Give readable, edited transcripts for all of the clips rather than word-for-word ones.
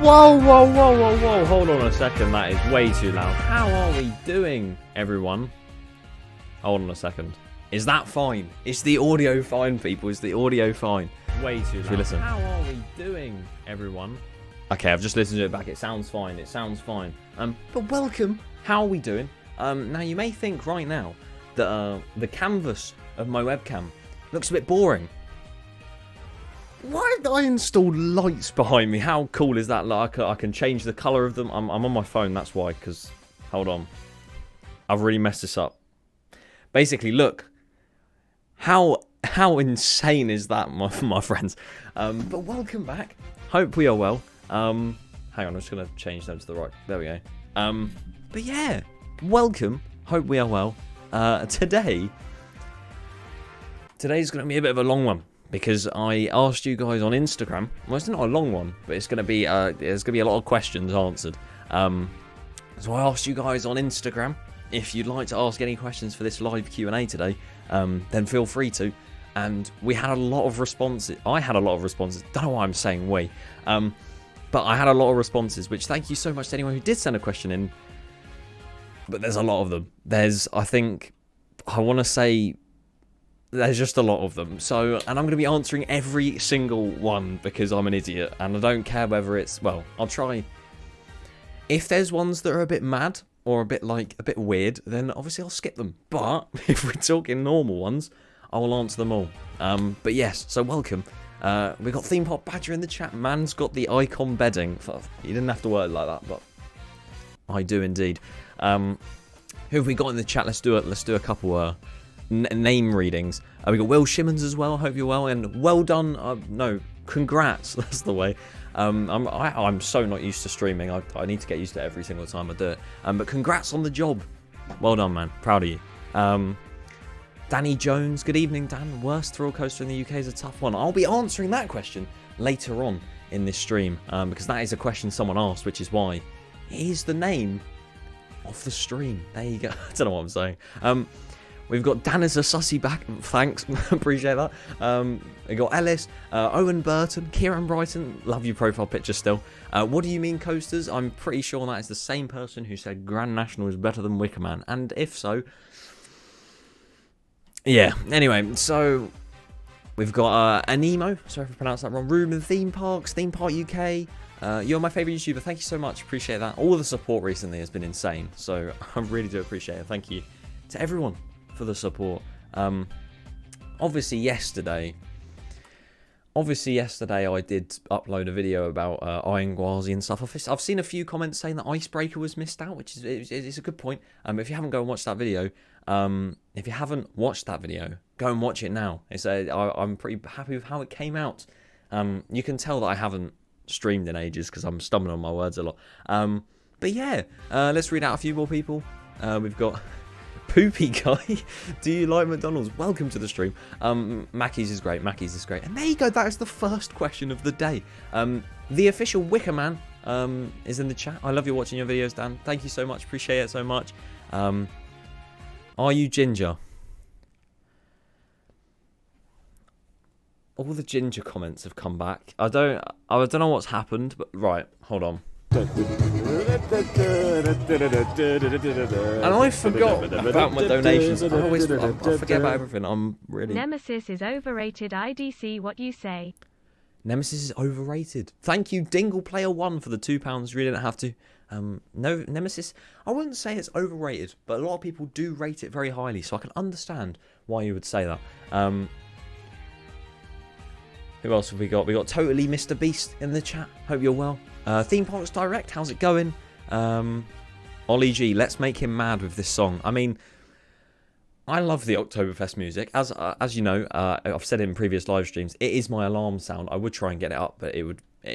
Whoa, whoa, whoa, whoa, whoa. Hold on a second. That is way too loud. How are we doing, everyone? Hold on a second. Is that fine? Is the audio fine, people? Is the audio fine? Way too loud. Should we listen? How are we doing, everyone? Okay, I've just listened to it back. It sounds fine. It sounds fine. But welcome. How are we doing? Now, you may think right now that the canvas of my webcam looks a bit boring. Why did I install lights behind me? How cool is that? Like, I can change the colour of them. I'm on my phone, that's why, because... Hold on. I've really messed this up. Basically, look. How insane is that, my friends? But welcome back. Hope we are well. Hang on, I'm just going to change them to the right. There we go. But yeah, welcome. Hope we are well. Today's going to be a bit of a long one. Because I asked you guys on Instagram. Well, it's not a long one, but it's going to be there's going to be a lot of questions answered. So I asked you guys on Instagram if you'd like to ask any questions for this live Q&A today. Then feel free to. And we had a lot of responses. I had a lot of responses. Don't know why I'm saying we. But I had a lot of responses. Which thank you so much to anyone who did send a question in. But there's a lot of them. There's just a lot of them. So, and I'm going to be answering every single one because I'm an idiot. And I don't care whether it's, well, I'll try. If there's ones that are a bit mad or a bit weird, then obviously I'll skip them. But if we're talking normal ones, I will answer them all. But yes, so welcome. We got Theme Park Badger in the chat. Man's got the icon bedding. You didn't have to word it like that, but I do indeed. Who have we got in the chat? Let's do it. Let's do a couple name readings. We got Will Shimmons as well. I hope you're well and well done. No, congrats. That's the way. I'm so not used to streaming. I need to get used to it every single time I do it. But congrats on the job. Well done, man. Proud of you. Danny Jones. Good evening, Dan. Worst thrill coaster in the UK is a tough one. I'll be answering that question later on in this stream because that is a question someone asked, which is why it is the name of the stream. There you go. I don't know what I'm saying. We've got Dan as a sussy back. Thanks. Appreciate that. We got Ellis, Owen Burton, Kieran Brighton. Love your profile picture still. What do you mean, coasters? I'm pretty sure that is the same person who said Grand National is better than Wicker Man. And if so... Yeah. Anyway, so... We've got Anemo. Sorry if I pronounced that wrong. Room in Theme Parks. Theme Park UK. You're my favourite YouTuber. Thank you so much. Appreciate that. All the support recently has been insane. So I really do appreciate it. Thank you to everyone for the support. Obviously yesterday I did upload a video about Iron Gwazi and stuff. I've seen a few comments saying that Icebreaker was missed out, which is a good point. If you haven't go and watched that video, go and watch it now. I'm pretty happy with how it came out. You can tell that I haven't streamed in ages because I'm stumbling on my words a lot. But yeah, let's read out a few more people. We've got Poopy Guy. Do you like McDonald's? Welcome to the stream. Mackey's is great. Mackey's is great. And there you go. That is the first question of the day. The official Wicker Man is in the chat. I love you watching your videos, Dan. Thank you so much. Appreciate it so much. Are you ginger? All the ginger comments have come back. I don't know what's happened, but right, hold on. And I forgot about my donations. I forget about everything. I'm really... Nemesis is overrated. IDC, what you say? Nemesis is overrated. Thank you, DinglePlayer1, for the £2. You didn't have to. No, Nemesis, I wouldn't say it's overrated, but a lot of people do rate it very highly, so I can understand why you would say that. Who else have we got? We got Totally Mr. Beast in the chat. Hope you're well. Theme Parks Direct, how's it going? Ollie G, let's make him mad with this song. I mean, I love the Oktoberfest music. As you know, I've said it in previous live streams, it is my alarm sound. I would try and get it up, but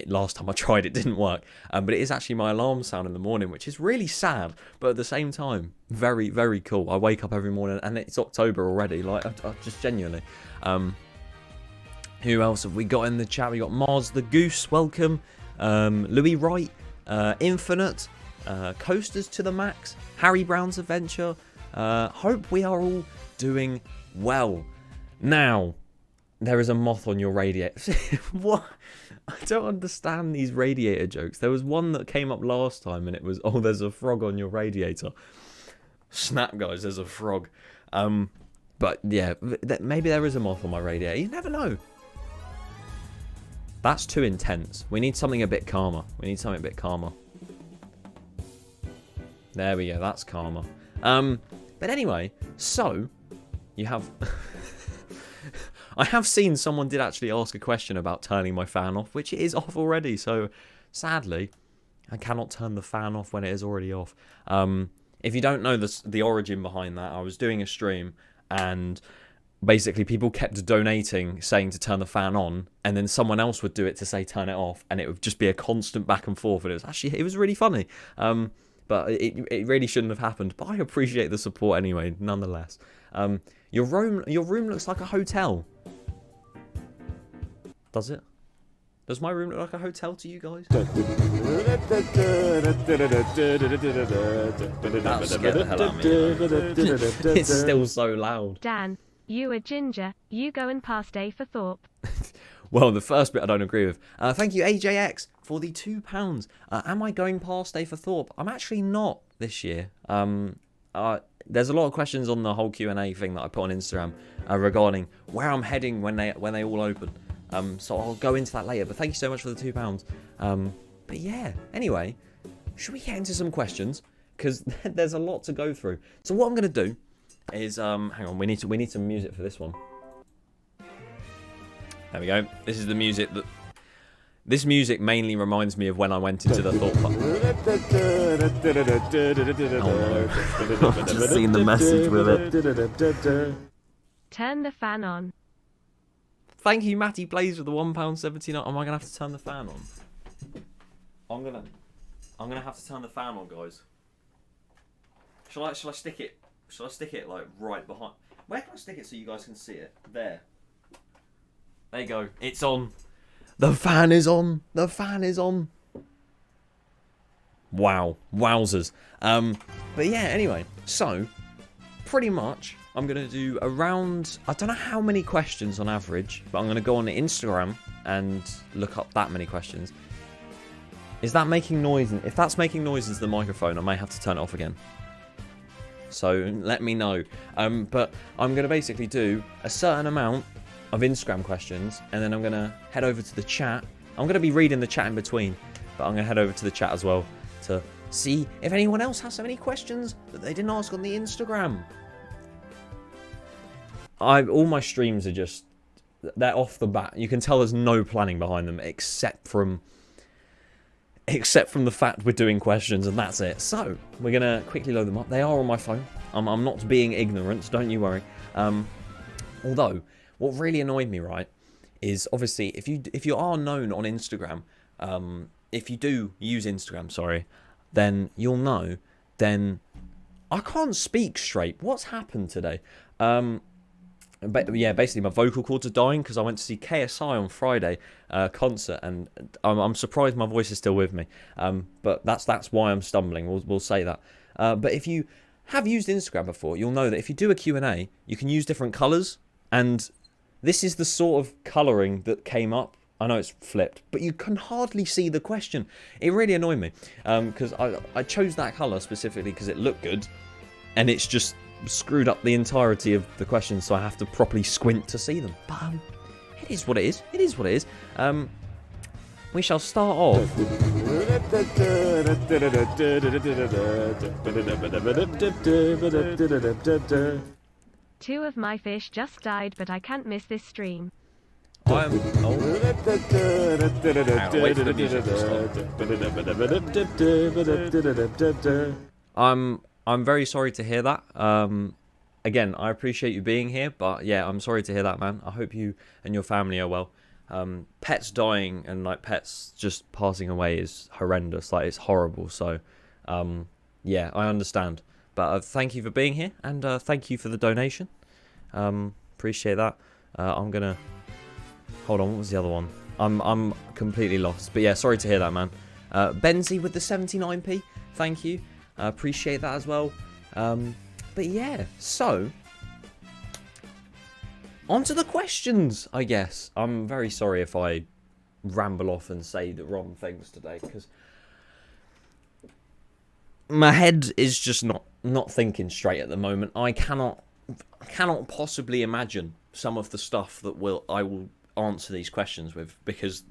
last time I tried, it didn't work. But it is actually my alarm sound in the morning, which is really sad, but at the same time, very, very cool. I wake up every morning, and it's October already. Like, I just genuinely. Who else have we got in the chat? We got Mars the Goose, welcome. Louis Wright, Infinite, Coasters to the Max, Harry Brown's Adventure. Hope we are all doing well. Now, There is a moth on your radiator. What? I don't understand these radiator jokes. There was one that came up last time and it was, oh, there's a frog on your radiator. Snap, guys, there's a frog. But yeah, maybe there is a moth on my radiator. You never know. That's too intense. We need something a bit calmer. There we go. That's calmer. But anyway, so you have... I have seen someone did actually ask a question about turning my fan off, which it is off already. So sadly, I cannot turn the fan off when it is already off. If you don't know the origin behind that, I was doing a stream and basically people kept donating saying to turn the fan on, and then someone else would do it to say turn it off, and it would just be a constant back and forth, and it was really funny. But it really shouldn't have happened. But I appreciate the support anyway, nonetheless. Your room looks like a hotel. Does it? Does my room look like a hotel to you guys? That scared the hell out of me. It's still so loud. Dan, you a ginger. You go and pass day for Thorpe. Well, the first bit I don't agree with. Thank you, AJX, for the £2. Am I going past day for Thorpe? I'm actually not this year. There's a lot of questions on the whole Q&A thing that I put on Instagram regarding where I'm heading when they all open. So I'll go into that later. But thank you so much for the £2. But yeah, anyway, should we get into some questions? Because there's a lot to go through. So what I'm going to do is, hang on, we need some music for this one. There we go. This is the music that... This music mainly reminds me of when I went into the Thor Park. Oh no. I've just seen the message with it. Turn the fan on. Thank you, Matty Blaze, with the £1.79. Am I going to have to turn the fan on? I'm gonna have to turn the fan on, guys. Shall I stick it? Shall I stick it like right behind? Where can I stick it so you guys can see it? There. There you go. It's on. The fan is on. The fan is on. Wow. Wowzers. But yeah, anyway. So, pretty much, I'm going to do around... I don't know how many questions on average, but I'm going to go on Instagram and look up that many questions. Is that making noise? If that's making noise into the microphone, I may have to turn it off again. So, let me know. But I'm going to basically do a certain amount of Instagram questions, and then I'm going to head over to the chat. I'm going to be reading the chat in between, but I'm going to head over to the chat as well to see if anyone else has any questions that they didn't ask on the Instagram. All my streams are just, they're off the bat. You can tell there's no planning behind them except from the fact we're doing questions, and that's it. So we're gonna quickly load them up. They are on my phone. I'm not being ignorant, don't you worry. Although what really annoyed me, right, is obviously if you are known on Instagram, if you do use Instagram, sorry, then you'll know. Then I can't speak straight. What's happened today? But yeah, basically my vocal cords are dying because I went to see KSI on Friday concert, and I'm surprised my voice is still with me. But that's why I'm stumbling. We'll say that. But if you have used Instagram before, you'll know that if you do a Q&A, you can use different colours, and this is the sort of colouring that came up. I know it's flipped, but you can hardly see the question. It really annoyed me because I chose that colour specifically because it looked good, and it's just screwed up the entirety of the questions, so I have to properly squint to see them. But it is what it is. It is what it is. We shall start off. Two of my fish just died, but I can't miss this stream. I'm wait for the music to stop. I'm very sorry to hear that. Again, I appreciate you being here, but yeah, I'm sorry to hear that, man. I hope you and your family are well. Pets dying and like pets just passing away is horrendous. Like, it's horrible. So, yeah, I understand. But thank you for being here, and thank you for the donation. Appreciate that. I'm gonna hold on. What was the other one? I'm completely lost. But yeah, sorry to hear that, man. Benzie with the 79p. Thank you. I appreciate that as well. But yeah, so On to the questions, I guess. I'm very sorry if I ramble off and say the wrong things today, because my head is just not thinking straight at the moment. I cannot possibly imagine some of the stuff that I will answer these questions with, because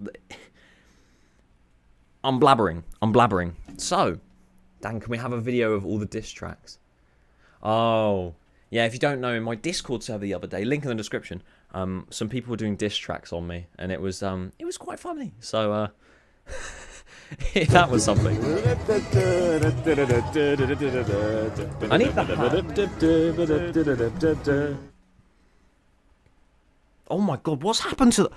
I'm blabbering. So, Dan, can we have a video of all the diss tracks? Oh, yeah, if you don't know, in my Discord server the other day, link in the description, some people were doing diss tracks on me, and it was quite funny. So, that was something. I need that hat. Oh my god, what's happened to the...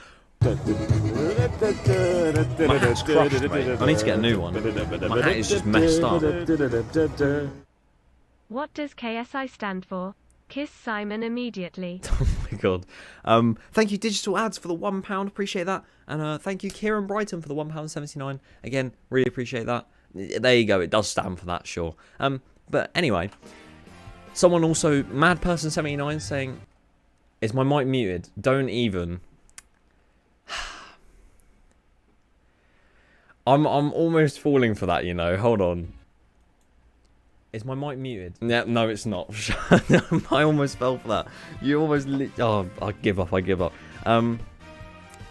My hat's crushed, mate. I need to get a new one. My hat is just messed up. What does KSI stand for? Kiss Simon immediately. Oh my god. Thank you, Digital Ads, for the £1. Appreciate that. And thank you, Kieran Brighton, for the £1.79. Again, really appreciate that. There you go. It does stand for that, sure. But anyway, someone also, MadPerson79, saying, is my mic muted? Don't even. I'm almost falling for that, you know. Hold on. Is my mic muted? Yeah, no, it's not. I almost fell for that. You almost... Oh, I give up.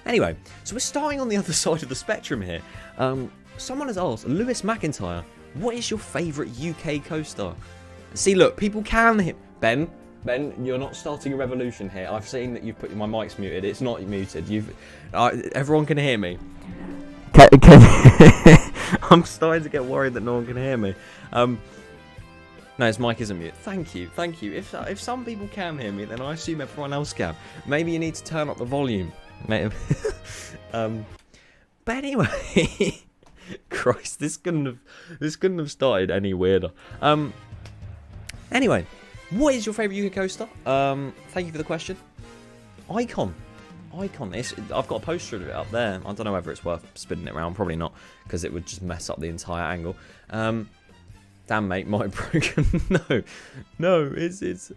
Anyway, so we're starting on the other side of the spectrum here. Someone has asked, Lewis McIntyre, what is your favourite UK co-star? See, look, people can hit... Ben, you're not starting a revolution here. I've seen that you've put... My mic's muted. It's not muted. Everyone can hear me. I'm starting to get worried that no one can hear me. No, his mic isn't muted. Thank you. If some people can hear me, then I assume everyone else can. Maybe you need to turn up the volume. But anyway, Christ, this couldn't have started any weirder. Anyway, what is your favourite UK co-star? Thank you for the question. Icon. I've got a poster of it up there. I don't know whether it's worth spinning it around. Probably not, because it would just mess up the entire angle. Damn, mate, might broken. No, it's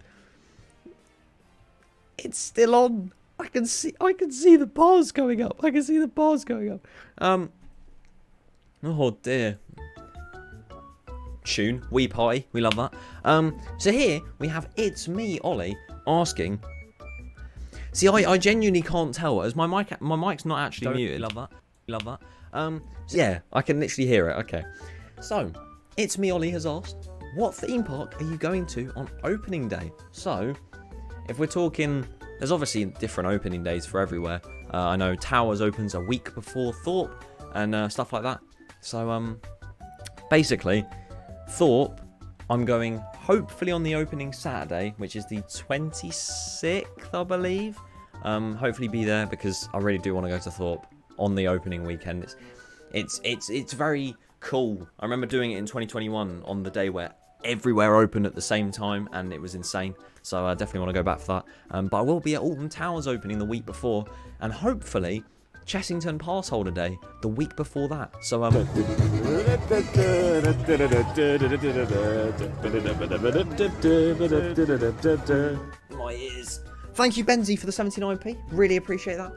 still on. I can see the bars going up. Oh dear. Tune, wee pie, we love that. So here we have It's Me, Ollie, asking. See, I genuinely can't tell, as my mic's not actually muted. Love that. So yeah, I can literally hear it. Okay, so It's Me, Ollie has asked, what theme park are you going to on opening day? So, if we're talking, there's obviously different opening days for everywhere. I know Towers opens a week before Thorpe and stuff like that. So, basically, Thorpe, I'm going hopefully on the opening Saturday, which is the 26th, I believe. Hopefully be there, because I really do want to go to Thorpe on the opening weekend. It's very cool. I remember doing it in 2021 on the day where everywhere opened at the same time, and it was insane. So I definitely want to go back for that. But I will be at Alton Towers opening the week before, and hopefully Chessington Pass Holder Day the week before that. So my ears. Thank you, Benzie, for the 79p. Really appreciate that.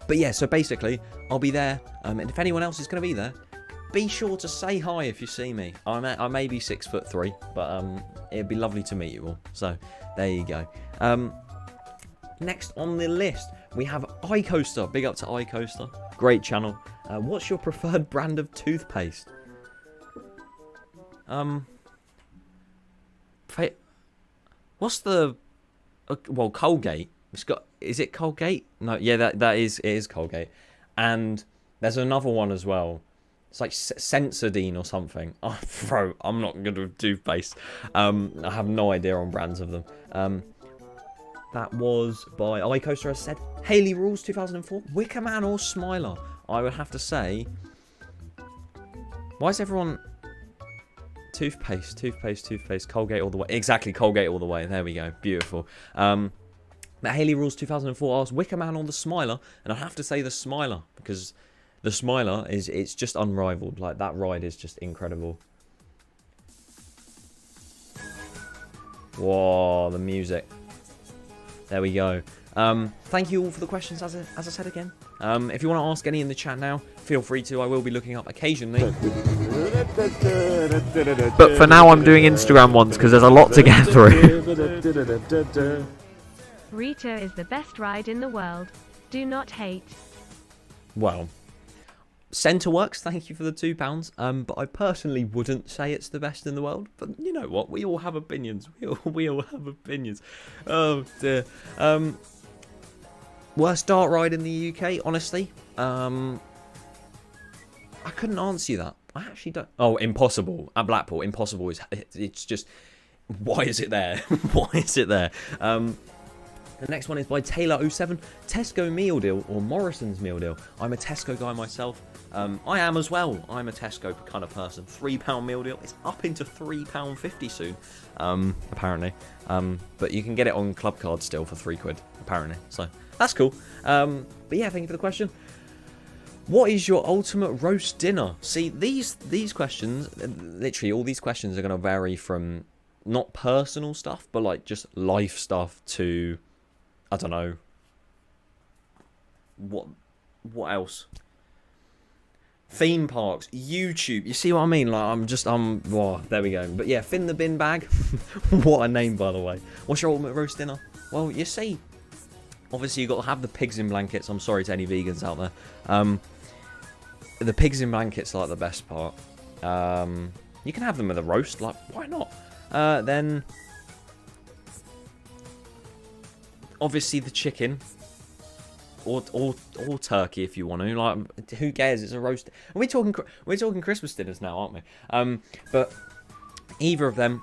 But yeah, so basically I'll be there, and if anyone else is going to be there, be sure to say hi if you see me. I may be 6'3", but it'd be lovely to meet you all. So there you go. Next on the list, we have iCoaster. Big up to iCoaster. Great channel. What's your preferred brand of toothpaste? What's the... well, Colgate. Is it Colgate? No, yeah, it is Colgate. And there's another one as well. It's like Sensodyne or something. Oh, bro, I'm not good with toothpaste. I have no idea on brands of them. That was by iCoaster, as said. Haley Rules 2004. Wicker Man or Smiler? I would have to say... Why is everyone... Toothpaste, Colgate all the way. Exactly, Colgate all the way. There we go. Beautiful. That Haley Rules 2004 asked Wicker Man or the Smiler, and I have to say the Smiler, because the Smiler it's just unrivaled. Like, that ride is just incredible. Whoa, the music. There we go. Thank you all for the questions, as I said again. If you want to ask any in the chat now, feel free to. I will be looking up occasionally. But for now, I'm doing Instagram ones because there's a lot to get through. Rita is the best ride in the world. Do not hate. Well, Centre works, thank you for the £2. But I personally wouldn't say it's the best in the world. But you know what? We all have opinions. We all have opinions. Oh dear. Worst dart ride in the UK, honestly. I couldn't answer you that. I actually don't. Oh, Impossible at Blackpool. Impossible is. It's just. Why is it there? Why is it there? The next one is by Taylor07. Tesco meal deal or Morrison's meal deal. I'm a Tesco guy myself. I am as well. I'm a Tesco kind of person. £3 meal deal. It's up into £3.50 soon, apparently. But you can get it on club card still for £3, apparently. So that's cool. But yeah, thank you for the question. What is your ultimate roast dinner? See, these questions, literally all these questions are going to vary from not personal stuff, but like just life stuff to, I don't know, what else? Theme parks, YouTube. You see what I mean? Like wow, there we go. But yeah, Finn the Bin Bag. What a name, by the way. What's your ultimate roast dinner? Well, you see, obviously you got to have the pigs in blankets. I'm sorry to any vegans out there. The pigs in blankets are like the best part. You can have them with a roast. Like, why not? Then obviously the chicken. Or turkey if you want to. Like, who cares? It's a roast. We're talking Christmas dinners now, aren't we? But either of them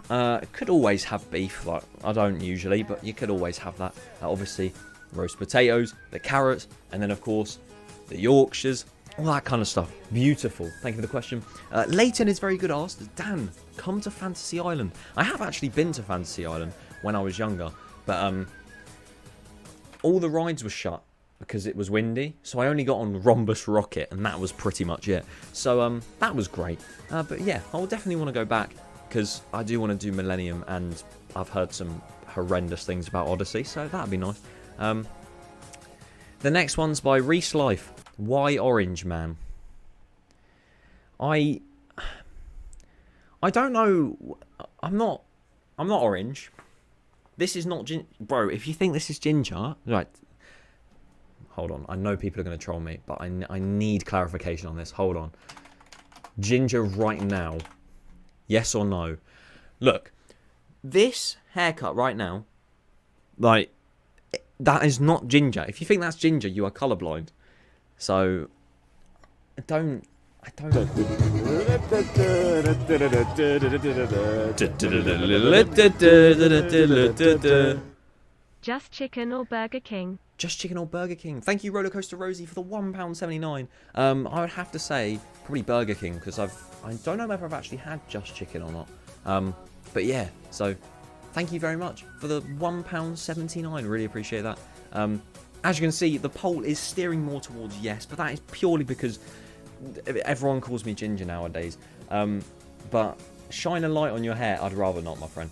could always have beef. Like, I don't usually, but you could always have that. Obviously, roast potatoes, the carrots, and then of course the Yorkshires, all that kind of stuff. Beautiful. Thank you for the question. Leighton is very good. Asked, Dan, come to Fantasy Island. I have actually been to Fantasy Island when I was younger, but all the rides were shut because it was windy, so I only got on Rhombus Rocket, and that was pretty much it. So that was great. But yeah, I will definitely want to go back because I do want to do Millennium, and I've heard some horrendous things about Odyssey, so that'd be nice. The next one's by Reese Life. Why Orange Man? I don't know. I'm not orange. This is not bro. If you think this is ginger, right? Hold on. I know people are going to troll me, but I need clarification on this. Hold on. Ginger right now. Yes or no? Look, this haircut right now, like, that is not ginger. If you think that's ginger, you are colourblind. So, I don't. Just chicken or Burger King? Just chicken or Burger King. Thank you, Rollercoaster Rosie, for the £1.79. I would have to say probably Burger King because I don't know whether I've actually had just chicken or not. But yeah, so thank you very much for the £1.79. Really appreciate that. As you can see, the poll is steering more towards yes, but that is purely because everyone calls me ginger nowadays. But shine a light on your hair, I'd rather not, my friend.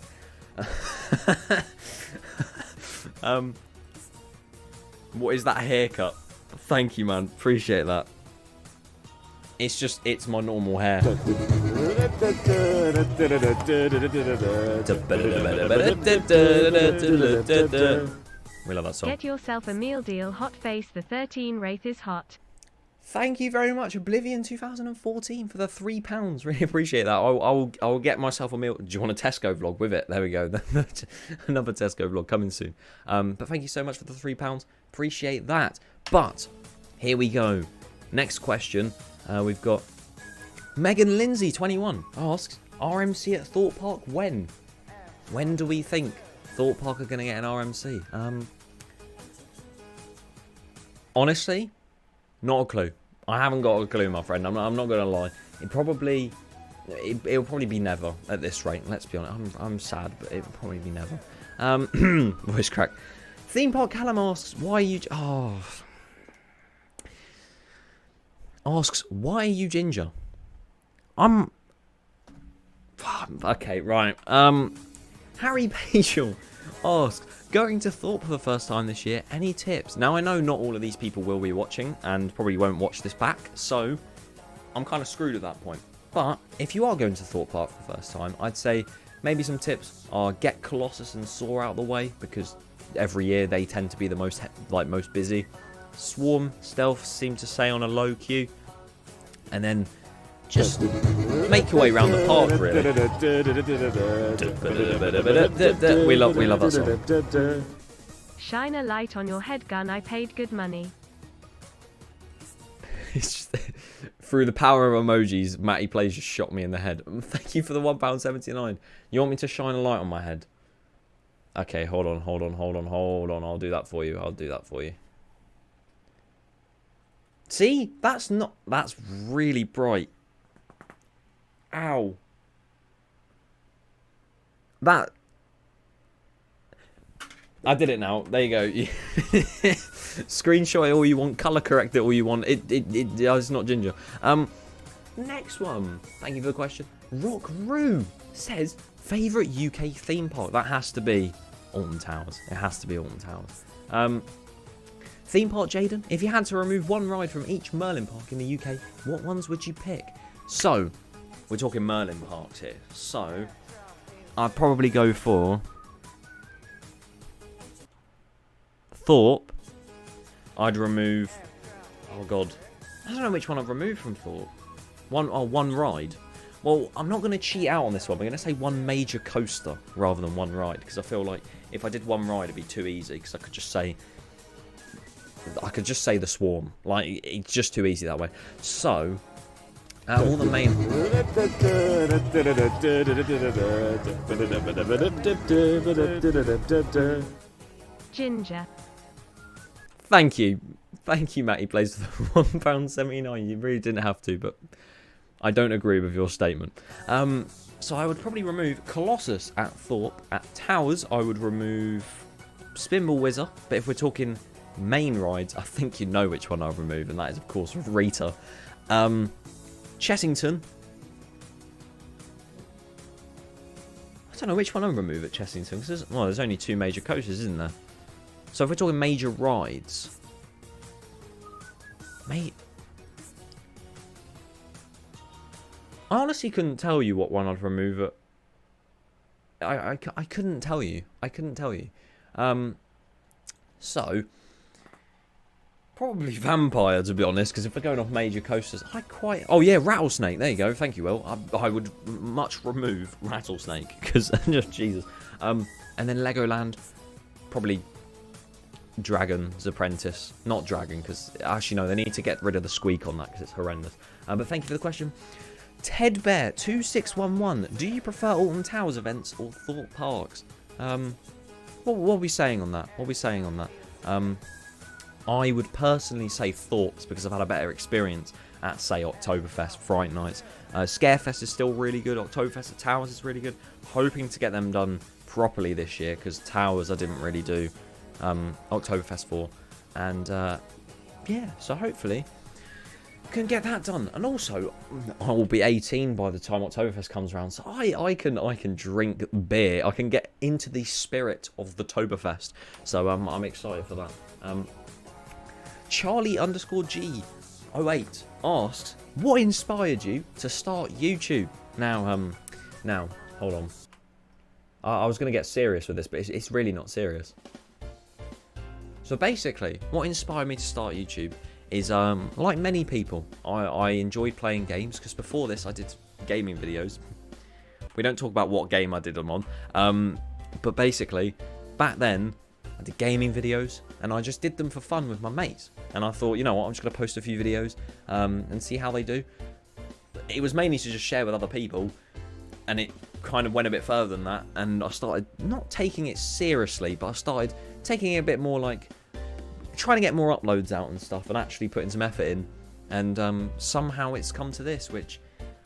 What is that haircut? Thank you, man. Appreciate that. It's my normal hair. We love that song. Get yourself a meal deal. Hot face. The 13 Wraith is hot. Thank you very much, Oblivion 2014, for the £3. Really appreciate that. I'll get myself a meal. Do you want a Tesco vlog with it? There we go. Another Tesco vlog coming soon. But thank you so much for the £3. Appreciate that. But here we go. Next question. We've got Megan Lindsay 21 asks, RMC at Thorpe Park when? When do we think Thorpe Park are going to get an RMC? Honestly, not a clue. I haven't got a clue, my friend. I'm not going to lie. It'll probably be never at this rate. Let's be honest. I'm sad, but it'll probably be never. Voice crack. Theme Park Callum asks, why are you... Asks, why are you ginger? Okay, right. Harry Pagel. asks, going to Thorpe for the first time this year, any tips? Now, I know not all of these people will be watching and probably won't watch this back, so I'm kind of screwed at that point. But if you are going to Thorpe Park for the first time, I'd say maybe some tips are get Colossus and Saw out of the way, because every year they tend to be the most busy. Swarm, Stealth seem to stay on a low queue. And then just make your way around the park, really. We love that song. Shine a light on your head gun, I paid good money. It's just, through the power of emojis, Matty Plays just shot me in the head. Thank you for the £1.79. You want me to shine a light on my head? Okay, hold on. I'll do that for you. See? That's really bright. Ow. I did it now. There you go. Screenshot it all you want. Color correct it all you want. It's not ginger. Next one. Thank you for the question. Rock Roo says, favourite UK theme park? That has to be Alton Towers. It has to be Alton Towers. Theme park, Jaden? If you had to remove one ride from each Merlin park in the UK, what ones would you pick? So, we're talking Merlin parks here. So, I'd probably go for Thorpe. I'd remove... Oh, God. I don't know which one I've removed from Thorpe. One ride. Well, I'm not going to cheat out on this one. I'm going to say one major coaster rather than one ride, because I feel like if I did one ride, it'd be too easy, because I could just say the Swarm. Like, it's just too easy that way. So, all the main... Ginger. Thank you, Matty Plays for the £1.79. You really didn't have to, but I don't agree with your statement. So I would probably remove Colossus at Thorpe. At Towers, I would remove Spinball Whizzer. But if we're talking main rides, I think you know which one I'll remove, and that is, of course, Rita. Chessington. I don't know which one I'll remove at Chessington, because there's only two major coasters, isn't there? So if we're talking major rides, mate, I honestly couldn't tell you what one I'd remove it. I couldn't tell you. So probably Vampire, to be honest, because if we're going off major coasters, oh yeah, Rattlesnake. There you go. Thank you, Will. I would much remove Rattlesnake, because Jesus. And then Legoland, probably Dragon's Apprentice. Not Dragon, because actually no, they need to get rid of the squeak on that, because it's horrendous. But thank you for the question. Ted Bear 2611. Do you prefer Alton Towers events or Thorpe Parks? What are we saying on that? I would personally say Thorpe's, because I've had a better experience at, say, Oktoberfest, Fright Nights. Scarefest is still really good. Oktoberfest at Towers is really good. Hoping to get them done properly this year, because Towers I didn't really do Oktoberfest for. And yeah, so hopefully can get that done. And also, I will be 18 by the time Oktoberfest comes around, so I can drink beer. I can get into the spirit of the Toberfest. So I'm excited for that. Charlie_G08 asks, what inspired you to start YouTube? Now, hold on. I was going to get serious with this, but it's really not serious. So basically, what inspired me to start YouTube is, like many people, I enjoyed playing games, because before this I did gaming videos. We don't talk about what game I did them on, but basically, back then, I did gaming videos, and I just did them for fun with my mates. And I thought, you know what, I'm just going to post a few videos and see how they do. It was mainly to just share with other people, and it kind of went a bit further than that, and I started not taking it seriously, but I started taking it a bit more like trying to get more uploads out and stuff, and actually putting some effort in, and somehow it's come to this, which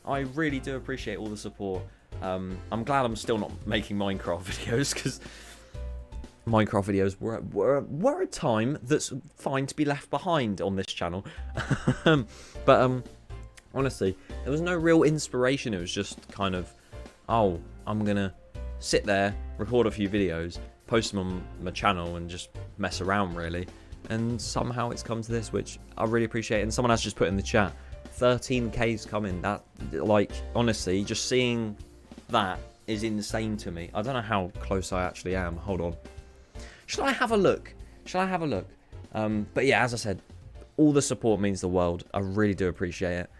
I really do appreciate all the support. I'm glad I'm still not making Minecraft videos, because Minecraft videos were a time that's fine to be left behind on this channel. But honestly, there was no real inspiration. It was just kind of, oh, I'm gonna sit there, record a few videos, post them on my channel and just mess around, really. And somehow it's come to this, which I really appreciate. And someone has just put in the chat, 13K's coming. That, like, honestly, just seeing that is insane to me. I don't know how close I actually am. Hold on. Shall I have a look? But yeah, as I said, all the support means the world. I really do appreciate it.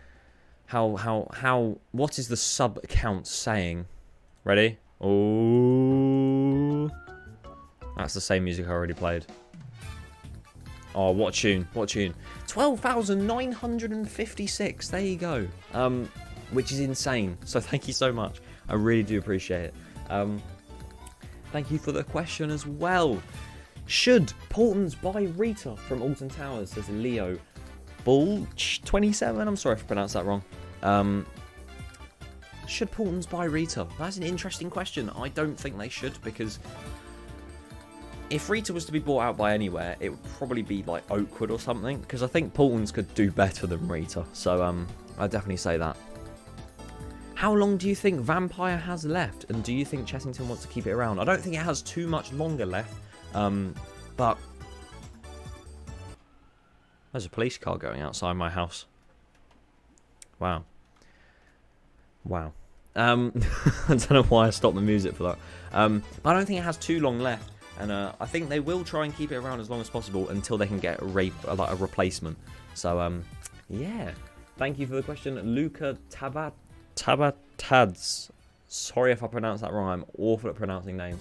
What is the sub count saying? Ready? Oh, that's the same music I already played. Oh, what tune? 12,956. There you go. Which is insane. So thank you so much. I really do appreciate it. Thank you for the question as well. Should Portons buy Rita from Alton Towers? Says Leo Bulch 27. I'm sorry if I pronounced that wrong. Should Portons buy Rita? That's an interesting question. I don't think they should, because if Rita was to be bought out by anywhere, it would probably be like Oakwood or something, because I think Portons could do better than Rita. So I'd definitely say that. How long do you think Vampire has left? And do you think Chessington wants to keep it around? I don't think it has too much longer left. But there's a police car going outside my house. Wow. I don't know why I stopped the music for that. But I don't think it has too long left. And I think they will try and keep it around as long as possible until they can get a replacement. So, yeah. Thank you for the question, Luca Tabatads. Sorry if I pronounced that wrong. I'm awful at pronouncing names.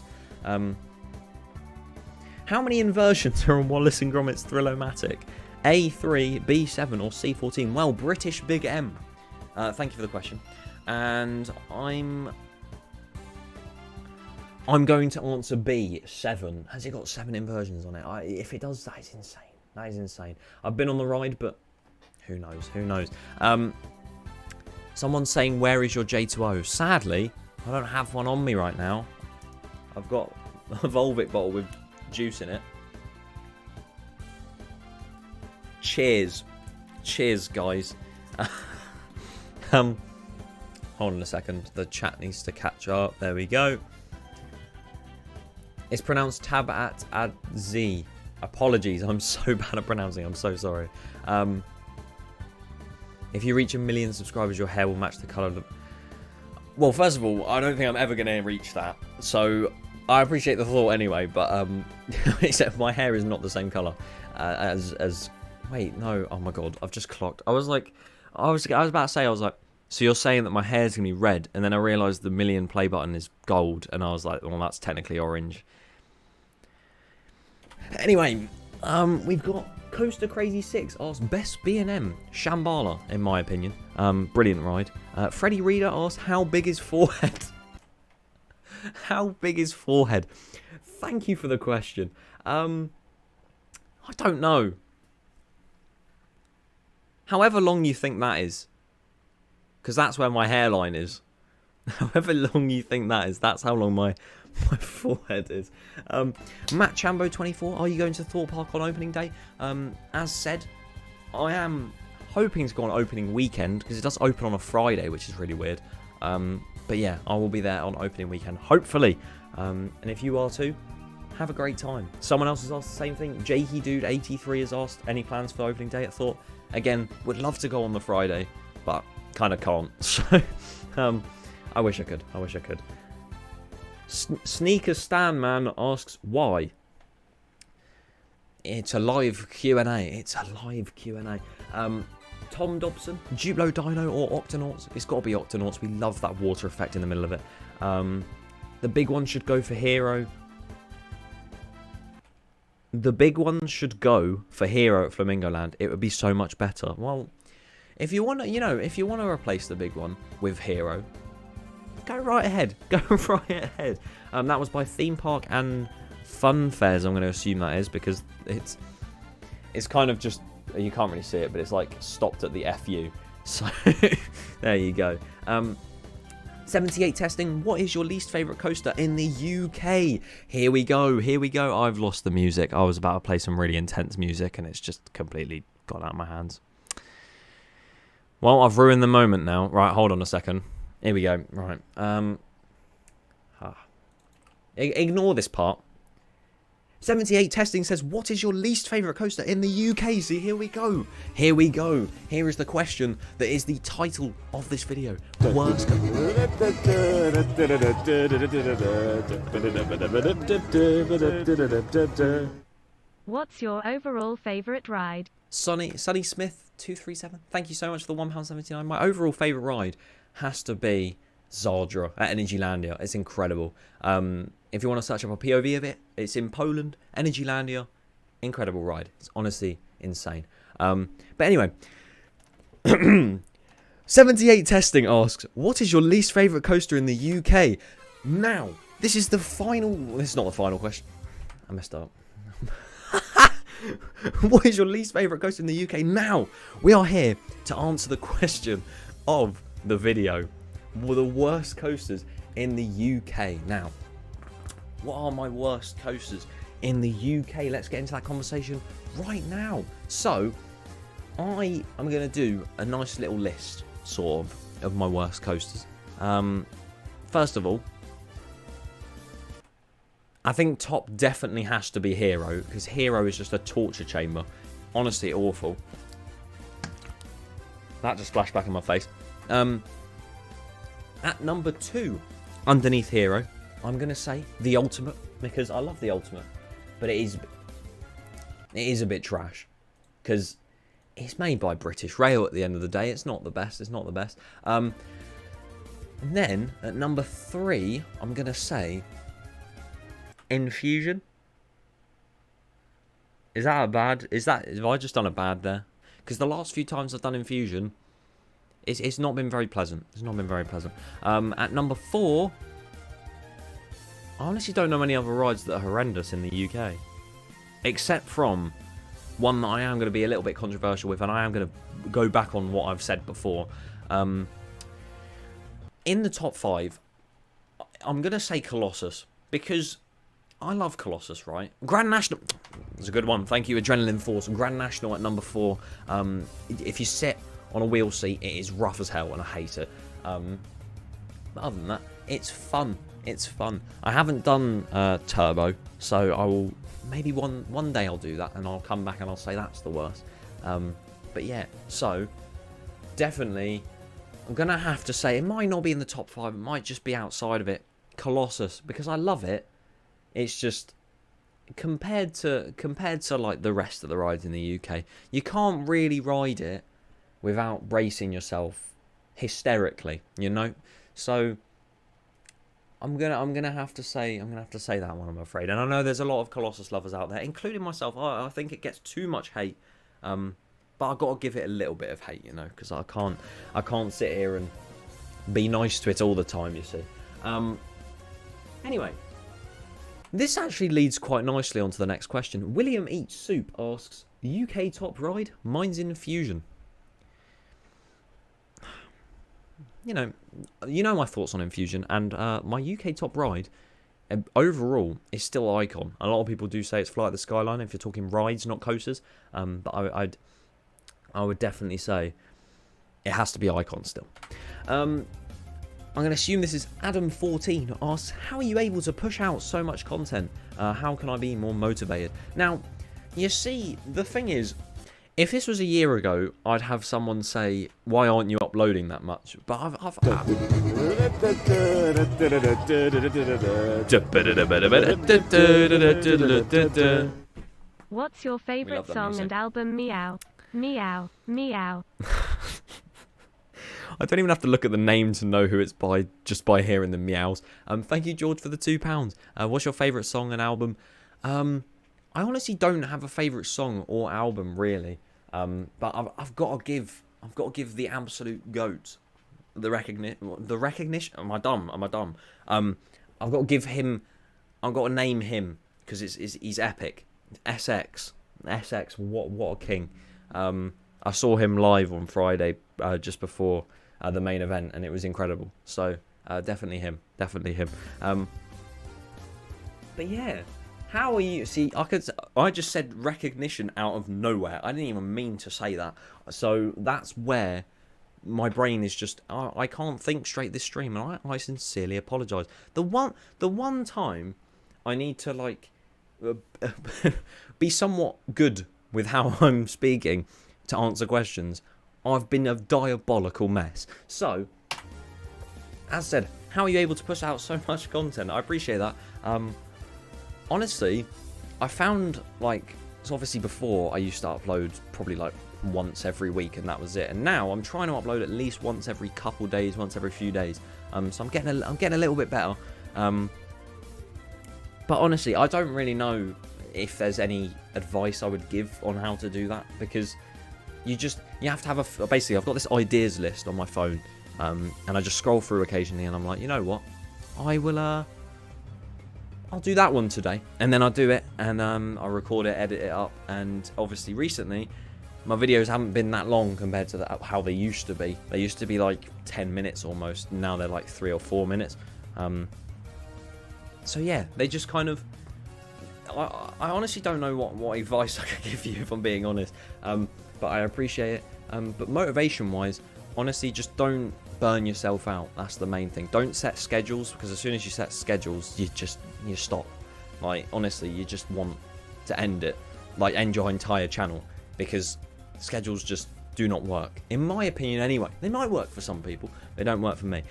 How many inversions are on Wallace and Gromit's Thrill-O-Matic? A3, B7, or C14? Well, British Big M. Thank you for the question. And I'm going to answer B7. Has it got 7 inversions on it? If it does, that is insane. That is insane. I've been on the ride, but who knows? Who knows? Someone's saying, where is your J2O? Sadly, I don't have one on me right now. I've got a Volvic bottle with juice in it. Cheers, guys. Hold on a second. The chat needs to catch up. There we go. It's pronounced Tabat-ad-Z. Apologies, I'm so bad at pronouncing. I'm so sorry. If you reach 1 million subscribers, your hair will match the colour of the... Well, first of all, I don't think I'm ever going to reach that. So I appreciate the thought anyway, but except my hair is not the same colour as... Wait, no. Oh my god, I've just clocked. I was about to say, so you're saying that my hair's going to be red, and then I realised the million play button is gold, and I was like, well, that's technically orange. Anyway, we've got Coaster Crazy 6 asked best B&M Shambhala, in my opinion. Brilliant ride. Freddie Reader asked, how big is forehead? How big is forehead? Thank you for the question. I don't know. However long you think that is, because that's where my hairline is. However long you think that is, that's how long my forehead is. Matt Chambo 24, are you going to Thor Park on opening day? As said, I am hoping to go on opening weekend, because it does open on a Friday, which is really weird. But yeah, I will be there on opening weekend, hopefully. And if you are too, have a great time. Someone else has asked the same thing. Jakey Dude 83 has asked, any plans for opening day at Thor? Again, would love to go on the Friday, but kind of can't. So, I wish I could. Sneaker Stan Man asks why. It's a live Q&A. Tom Dobson, Duplo Dino or Octonauts? It's got to be Octonauts. We love that water effect in the middle of it. The big one should go for Hero. The big one should go for Hero at Flamingo Land. It would be so much better. Well, if you want to, if you want to replace the big one with Hero, go right ahead. That was by Theme Park and Fun Fairs. I'm going to assume that is, because it's kind of just, you can't really see it, but it's like stopped at the FU. So there you go. 78 testing. What is your least favourite coaster in the UK? Here we go. I've lost the music. I was about to play some really intense music, and it's just completely gone out of my hands. Well, I've ruined the moment now. Right, hold on a second. Here we go. Right. Ignore this part. 78 Testing says, what is your least favourite coaster in the UK? See, here we go. Here we go. Here is the question that is the title of this video. Worst What's your overall favourite ride? Sunny Smith 237. Thank you so much for the £1.79. My overall favourite ride has to be Cedar at Energylandia. It's incredible. If you want to search up a POV of it, it's in Poland. Energylandia, incredible ride. It's honestly insane. But anyway, 78 Testing asks, what is your least favourite coaster in the UK? Now, this is the final. This is not the final question. I messed up. What is your least favourite coaster in the UK? Now, we are here to answer the question of the video. What are the worst coasters in the UK? Now, what are my worst coasters in the UK? Let's get into that conversation right now. So, I am going to do a nice little list, sort of my worst coasters. First of all, I think top definitely has to be Hero, because Hero is just a torture chamber. Honestly, awful. That just flashed back in my face. At number 2, underneath Hero, I'm going to say The Ultimate, because I love The Ultimate, but it is a bit trash, because it's made by British Rail at the end of the day. It's not the best. It's not the best. And then, at number 3, I'm going to say Infusion. Is that a bad? Have I just done a bad there? Because the last few times I've done Infusion, it's not been very pleasant. It's not been very pleasant. At number 4, I honestly don't know many other rides that are horrendous in the UK, except from one that I am going to be a little bit controversial with, and I am going to go back on what I've said before. In the top 5, I'm going to say Colossus, because I love Colossus, right? Grand National, it's a good one. Thank you, Adrenaline Force. Grand National at number 4. If you sit on a wheel seat, it is rough as hell, and I hate it. But other than that, it's fun. It's fun. I haven't done Turbo, so I will maybe one day I'll do that, and I'll come back and I'll say that's the worst. But yeah, so definitely, I'm gonna have to say it might not be in the top 5. It might just be outside of it. Colossus, because I love it. It's just compared to like the rest of the rides in the UK, you can't really ride it without bracing yourself hysterically, you know. So I'm gonna have to say that one, I'm afraid. And I know there's a lot of Colossus lovers out there, including myself. I think it gets too much hate, but I've got to give it a little bit of hate, you know, because I can't sit here and be nice to it all the time, you see. Anyway. This actually leads quite nicely onto the next question. William Eats Soup asks, the UK top ride? Mine's Infusion. You know my thoughts on Infusion, and my UK top ride overall is still Icon. A lot of people do say it's Flight of the Skyline if you're talking rides, not coasters. But I would definitely say it has to be Icon still. I'm going to assume this is Adam14 asks, how are you able to push out so much content? How can I be more motivated? Now, you see, the thing is, if this was a year ago, I'd have someone say, why aren't you uploading that much? But What's your favourite song and album? Meow. Meow. Meow. I don't even have to look at the name to know who it's by, just by hearing the meows. Thank you, George, for the £2. What's your favourite song and album? I honestly don't have a favourite song or album really. But I've got to give the absolute GOAT the recognition. Am I dumb? I've got to give him. I've got to name him because he's epic. SX. What a king. I saw him live on Friday just before the main event, and it was incredible. So definitely him. But yeah, how are you? See, I just said recognition out of nowhere. I didn't even mean to say that. So that's where my brain is just. I can't think straight this stream, and I sincerely apologise. The one time I need to be somewhat good with how I'm speaking to answer questions. I've been a diabolical mess. So, as said, how are you able to push out so much content? I appreciate that. Honestly, I found, like, so obviously before I used to upload probably like once every week and that was it. And now I'm trying to upload at least once every couple days, once every few days. So I'm getting a little bit better. But honestly, I don't really know if there's any advice I would give on how to do that, because you have to have basically I've got this ideas list on my phone, and I just scroll through occasionally and I'm like, you know what, I'll do that one today, and then I'll do it, and I'll record it, edit it up. And obviously recently my videos haven't been that long compared to how they used to be. They used to be like 10 minutes almost, now they're like 3 or 4 minutes. So yeah, they just kind of, I honestly don't know what advice I could give you, if I'm being honest, but I appreciate it. But motivation wise, honestly, just don't burn yourself out. That's the main thing. Don't set schedules, because as soon as you set schedules, you stop. Like, honestly, you just want to end it, like end your entire channel, because schedules just do not work, in my opinion anyway. They might work for some people, they don't work for me.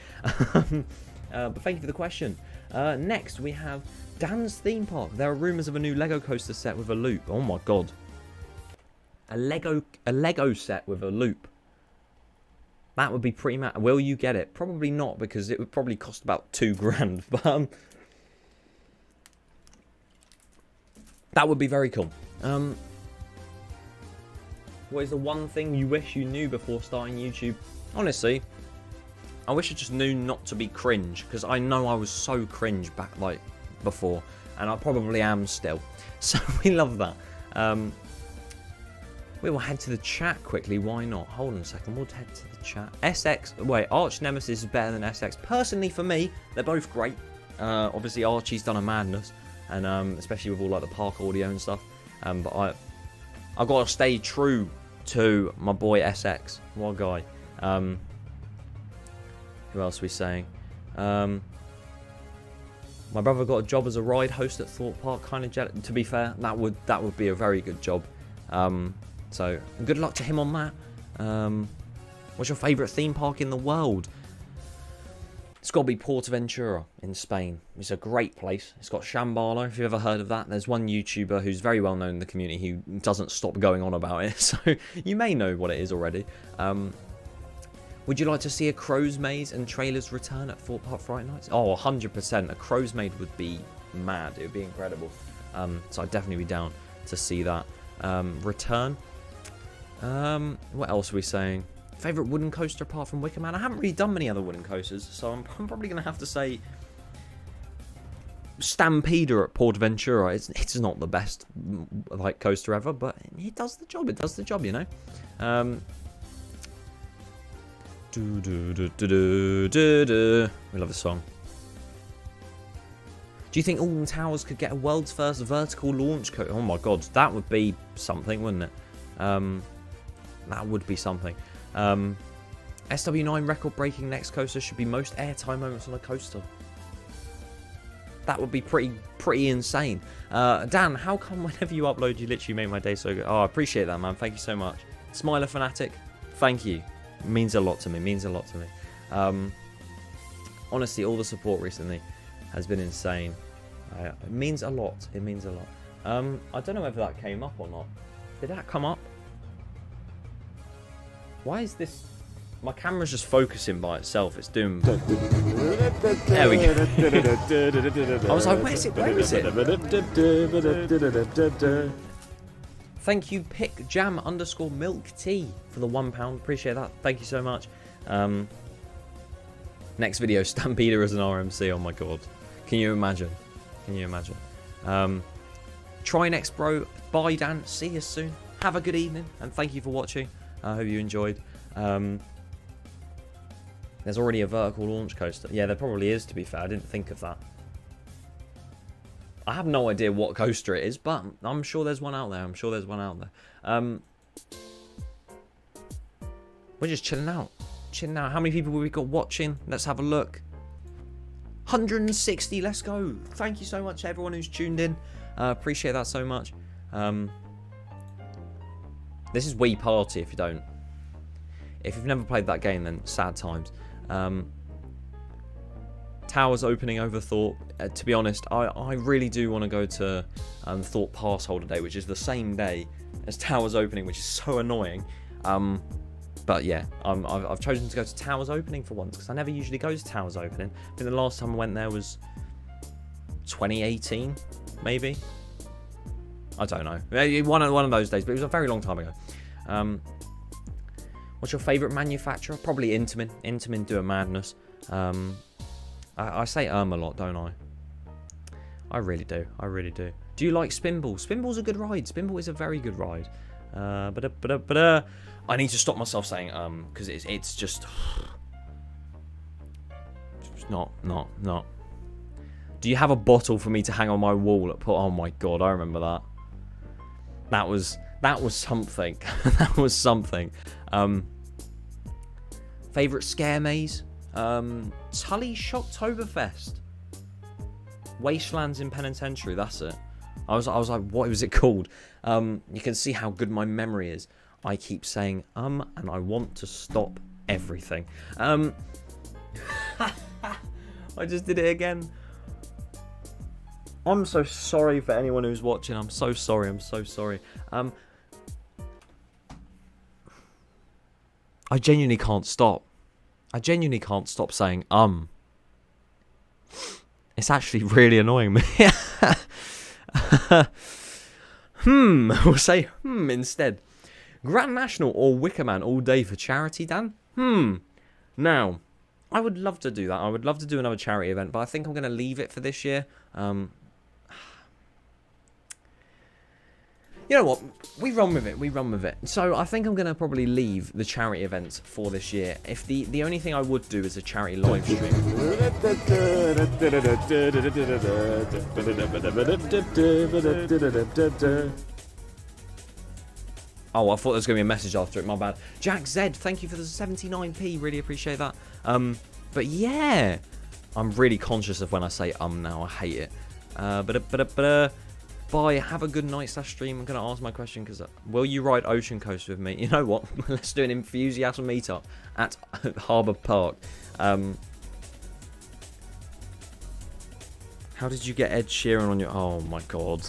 But thank you for the question. Next we have Dan's theme park. There are rumours of a new Lego coaster set with a loop. Oh my god. A Lego set with a loop. That would be pretty mad. Will you get it? Probably not, because it would probably cost about $2,000. But that would be very cool. What is the one thing you wish you knew before starting YouTube? Honestly, I wish I just knew not to be cringe, because I know I was so cringe back like before, and I probably am still. So we love that. We will head to the chat quickly. Why not? Hold on a second. We'll head to the chat. SX. Wait, Arch Nemesis is better than SX. Personally, for me, they're both great. Obviously, Archie's done a madness, and especially with all like the park audio and stuff. But I got to stay true to my boy SX. What a guy. Who else are we saying? My brother got a job as a ride host at Thor Park. Kind of jealous. To be fair, that would be a very good job. So good luck to him on that. What's your favourite theme park in the world? It's got to be Portaventura in Spain. It's a great place. It's got Shambhala, if you've ever heard of that. There's one YouTuber who's very well known in the community who doesn't stop going on about it, so you may know what it is already. Would you like to see a Crow's Maze and trailers return at Thor Park Friday nights? Oh, 100%. A Crow's Maze would be mad. It would be incredible. So I'd definitely be down to see that return. What else are we saying? Favourite wooden coaster apart from Wicker Man? I haven't really done many other wooden coasters, so I'm probably going to have to say Stampeder at Portaventura. It's not the best like coaster ever, but it does the job. It does the job, you know. We love this song. Do you think Alton Towers could get a world's first vertical launch coaster? Oh my god, that would be something, wouldn't it? That would be something. SW9 record-breaking next coaster should be most airtime moments on a coaster. That would be pretty insane. Dan, how come whenever you upload, you literally make my day so good? Oh, I appreciate that, man. Thank you so much. Smiler Fanatic, thank you. It means a lot to me. Means a lot to me. Honestly, all the support recently has been insane. It means a lot. It means a lot. I don't know whether that came up or not. Did that come up? Why is this? My camera's just focusing by itself. It's doing. There we go. I was like, where is it? Where is it? Thank you, Pick Jam _ Milk Tea for the £1. Appreciate that. Thank you so much. Next video, Stampeder as an RMC. Oh my god. Can you imagine? Can you imagine? Try next, bro. Bye, Dan. See you soon. Have a good evening, and thank you for watching. I hope you enjoyed. There's already a vertical launch coaster. Yeah, there probably is, to be fair. I didn't think of that. I have no idea what coaster it is, but I'm sure there's one out there. I'm sure there's one out there. We're just chilling out. Chilling out. How many people have we got watching? Let's have a look. 160. Let's go. Thank you so much, everyone who's tuned in. Appreciate that so much. This is Wii Party if you don't. If you've never played that game, then sad times. Towers opening over Thor. To be honest, I really do want to go to Thor Pass Holder Day, which is the same day as Towers opening, which is so annoying. But yeah, I've chosen to go to Towers opening for once, because I never usually go to Towers opening. I think the last time I went there was 2018, maybe. I don't know. One of those days, but it was a very long time ago. What's your favourite manufacturer? Probably Intamin. Intamin do a madness. I say a lot, don't I? I really do. I really do. Do you like Spinball? Spinball's a good ride. Spinball is a very good ride. I need to stop myself saying because it's just not. Do you have a bottle for me to hang on my wall at oh my god, I remember that. That was something. That was something. Favourite scare maze? Tully Shocktoberfest. Wastelands in Penitentiary, that's it. I was like, what was it called? You can see how good my memory is. I keep saying and I want to stop everything. I just did it again. I'm so sorry for anyone who's watching. I'm so sorry. I'm so sorry. I genuinely can't stop. I genuinely can't stop saying It's actually really annoying me. We'll say instead. Grand National or Wickerman all day for charity, Dan? Now, I would love to do that. I would love to do another charity event, but I think I'm going to leave it for this year. You know what? We run with it. So I think I'm going to probably leave the charity events for this year. If the only thing I would do is a charity live stream. Oh, I thought there was going to be a message after it. My bad. Jack Z, thank you for the 79p. Really appreciate that. But yeah, I'm really conscious of when I say now. I hate it. Bye. Have a good night /stream. I'm going to ask my question because will you ride Ocean Coast with me? You know what? Let's do an enthusiasm meetup at Harbour Park. How did you get Ed Sheeran on your... Oh my god.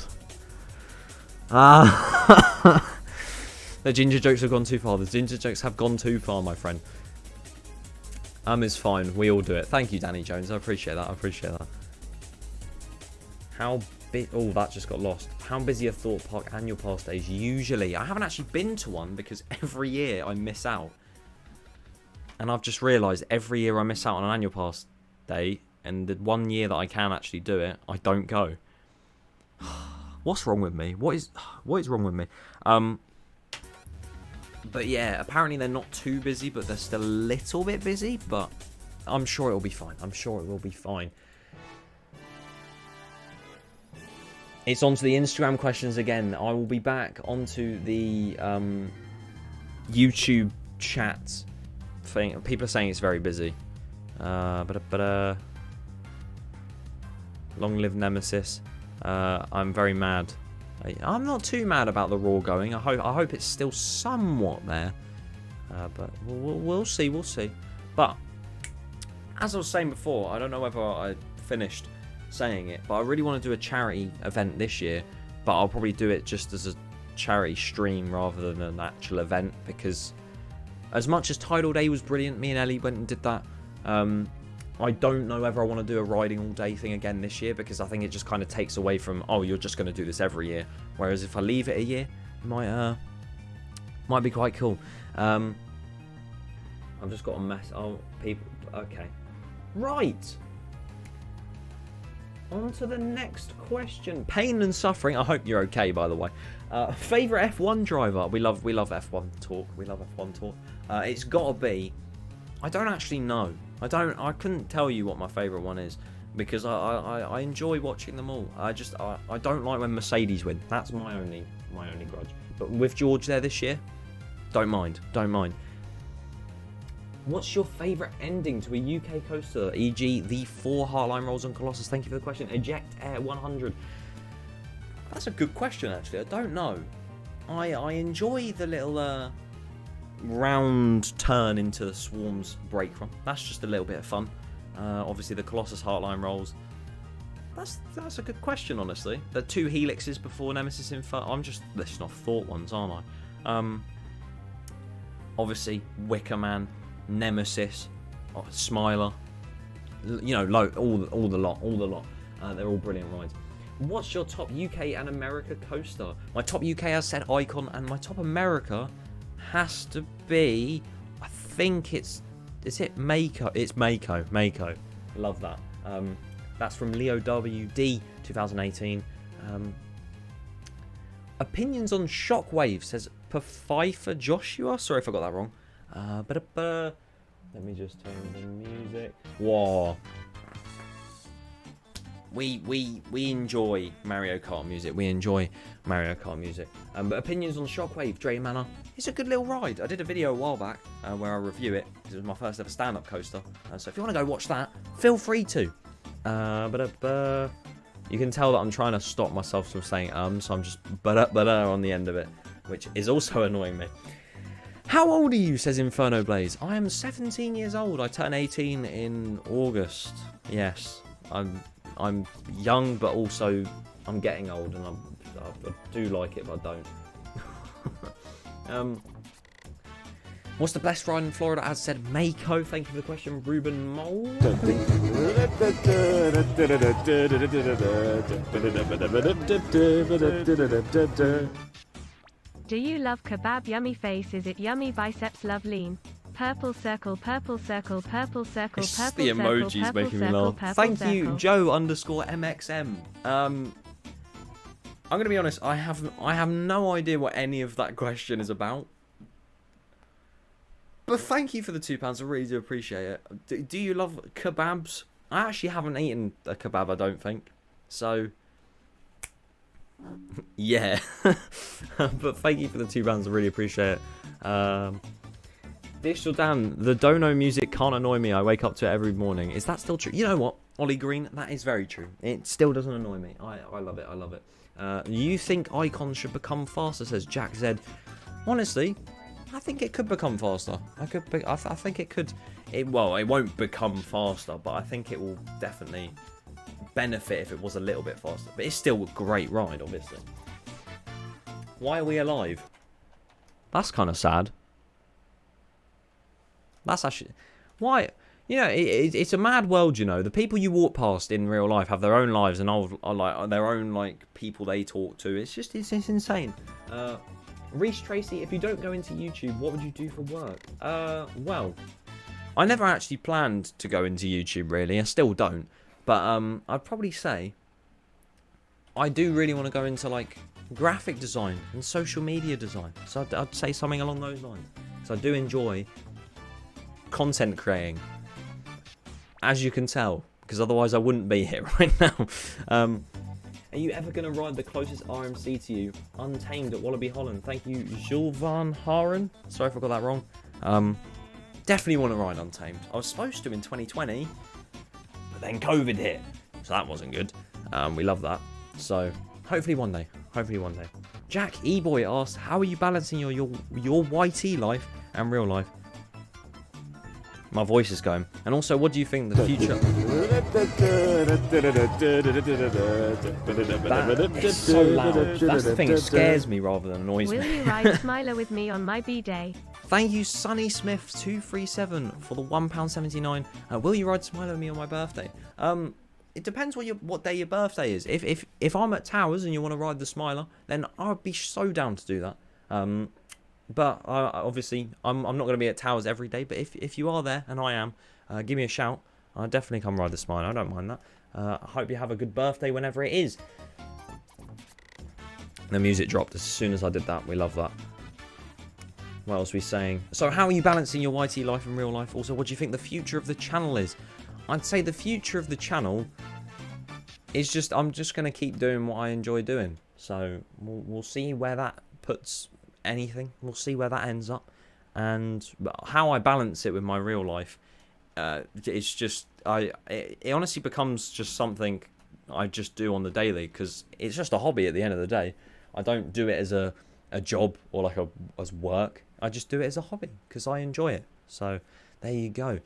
The ginger jokes have gone too far. The ginger jokes have gone too far, my friend. Is fine. We all do it. Thank you, Danny Jones. I appreciate that. How big... Oh, that just got lost. How busy are Thor Park annual pass days usually? I haven't actually been to one because every year I miss out. And I've just realised every year I miss out on an annual pass day. And the 1 year that I can actually do it, I don't go. What's wrong with me? What is wrong with me? But yeah, apparently they're not too busy, but they're still a little bit busy. But I'm sure it'll be fine. It's onto the Instagram questions again. I will be back onto the YouTube chat thing. People are saying it's very busy. Long live Nemesis. I'm very mad. I'm not too mad about the Raw going. I hope it's still somewhat there. But we'll see. But as I was saying before, I don't know whether I finished saying it, but I really want to do a charity event this year. But I'll probably do it just as a charity stream rather than an actual event, because as much as Tidal Day was brilliant, me and Ellie went and did that. I don't know whether I want to do a riding all day thing again this year, because I think it just kind of takes away from, oh, you're just going to do this every year. Whereas if I leave it a year, it might be quite cool. I've just got a mess. Oh, people. Okay. Right. On to the next question. Pain and suffering. I hope you're okay, by the way. Favorite F1 driver. We love F1 talk. It's got to be. I don't actually know. I couldn't tell you what my favourite one is, because I enjoy watching them all. I don't like when Mercedes win. That's my only grudge. But with George there this year, don't mind. What's your favourite ending to a UK coaster, e.g. the 4 Heartline Rolls on Colossus? Thank you for the question. Eject Air 100. That's a good question, actually. I don't know. I enjoy the little round turn into the Swarm's break run. That's just a little bit of fun. Obviously, the Colossus Heartline rolls. That's a good question, honestly. The 2 helixes before Nemesis Inferno. I'm just listing off thought ones, aren't I? Obviously, Wicker Man, Nemesis, Smiler. You know, all the lot. They're all brilliant rides. What's your top UK and America coaster? My top UK has said Icon, and my top America has to be, I think is it Mako? It's Mako. Love that. That's from Leo WD 2018. Opinions on Shockwave says Pfeiffer Joshua. Sorry if I got that wrong. Let me just turn the music. Whoa. We enjoy Mario Kart music. But opinions on Shockwave, Drayton Manor. It's a good little ride. I did a video a while back where I review it because it was my first ever stand-up coaster. So if you want to go watch that, feel free to. You can tell that I'm trying to stop myself from saying so I'm just on the end of it, which is also annoying me. How old are you? Says Inferno Blaze. I am 17 years old. I turn 18 in August. Yes, I'm young, but also I'm getting old, and I do like it, but I don't. What's the best ride in Florida? As said, Mako. Thank you for the question, Ruben Mole. Do you love kebab? Yummy face. Is it yummy? Biceps. Love lean. Purple circle, purple circle, purple circle, It's purple the circle, emojis purple making me circle, laugh. purple Thank circle. you, Joe_MXM. I'm gonna be honest. I have no idea what any of that question is about. But thank you for the £2. I really do appreciate it. Do you love kebabs? I actually haven't eaten a kebab, I don't think. So, yeah. But thank you for the £2. I really appreciate it. DigitalDan, the dono music can't annoy me. I wake up to it every morning. Is that still true? You know what, Ollie Green? That is very true. It still doesn't annoy me. I love it. I love it. You think Icon should become faster? Says Jack Z. Honestly, I think it could become faster. I think it could. Well, it won't become faster, but I think it will definitely benefit if it was a little bit faster. But it's still a great ride, obviously. Why are we alive? That's kind of sad. That's actually why. You know, it's a mad world. You know, the people you walk past in real life have their own lives and are like their own like people they talk to. It's insane. Reese Tracy, if you don't go into YouTube, what would you do for work? Well, I never actually planned to go into YouTube, really. I still don't. But I'd probably say I do really want to go into like graphic design and social media design. So I'd say something along those lines. So I do enjoy content creating, as you can tell, because otherwise I wouldn't be here right now. Are you ever going to ride the closest RMC to you? Untamed at Wallaby Holland. Thank you, Jules Van Haren. Sorry if I got that wrong. Definitely want to ride Untamed. I was supposed to in 2020, but then COVID hit, so that wasn't good. We love that. So hopefully one day. Jack E-Boy asked, how are you balancing your YT life and real life? My voice is going. And also, what do you think the future... That is so loud. That's the thing, it scares me rather than annoys me. Will you ride Smiler with me on my B-Day? Thank you, Sunny Smith 237 for the £1.79. Will you ride Smiler with me on my birthday? It depends what day your birthday is. If I'm at Towers and you want to ride the Smiler, then I'd be so down to do that. But obviously, I'm not going to be at Towers every day. But if you are there, and I am, give me a shout. I'll definitely come ride the Smiler. I don't mind that. I hope you have a good birthday whenever it is. The music dropped as soon as I did that. We love that. What else are we saying? So how are you balancing your YT life and real life? Also, what do you think the future of the channel is? I'd say the future of the channel is just... I'm just going to keep doing what I enjoy doing. So we'll see where that puts... anything. We'll see where that ends up, and how I balance it with my real life. It's just it honestly becomes just something I just do on the daily, because it's just a hobby at the end of the day. I don't do it as a job or like as work. I just do it as a hobby because I enjoy it. So there you go.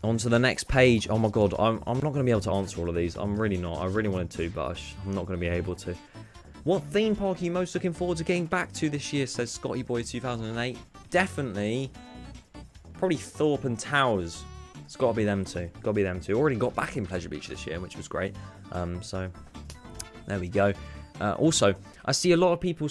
On to the next page. Oh my god, I'm not going to be able to answer all of these. I'm really not. I really wanted to, but I'm not going to be able to. What theme park are you most looking forward to getting back to this year, says Scotty Boy 2008. Definitely, probably Thorpe and Towers. It's got to be them two. Got to be them two. Already got back in Pleasure Beach this year, which was great. So there we go. Also, I see a lot of people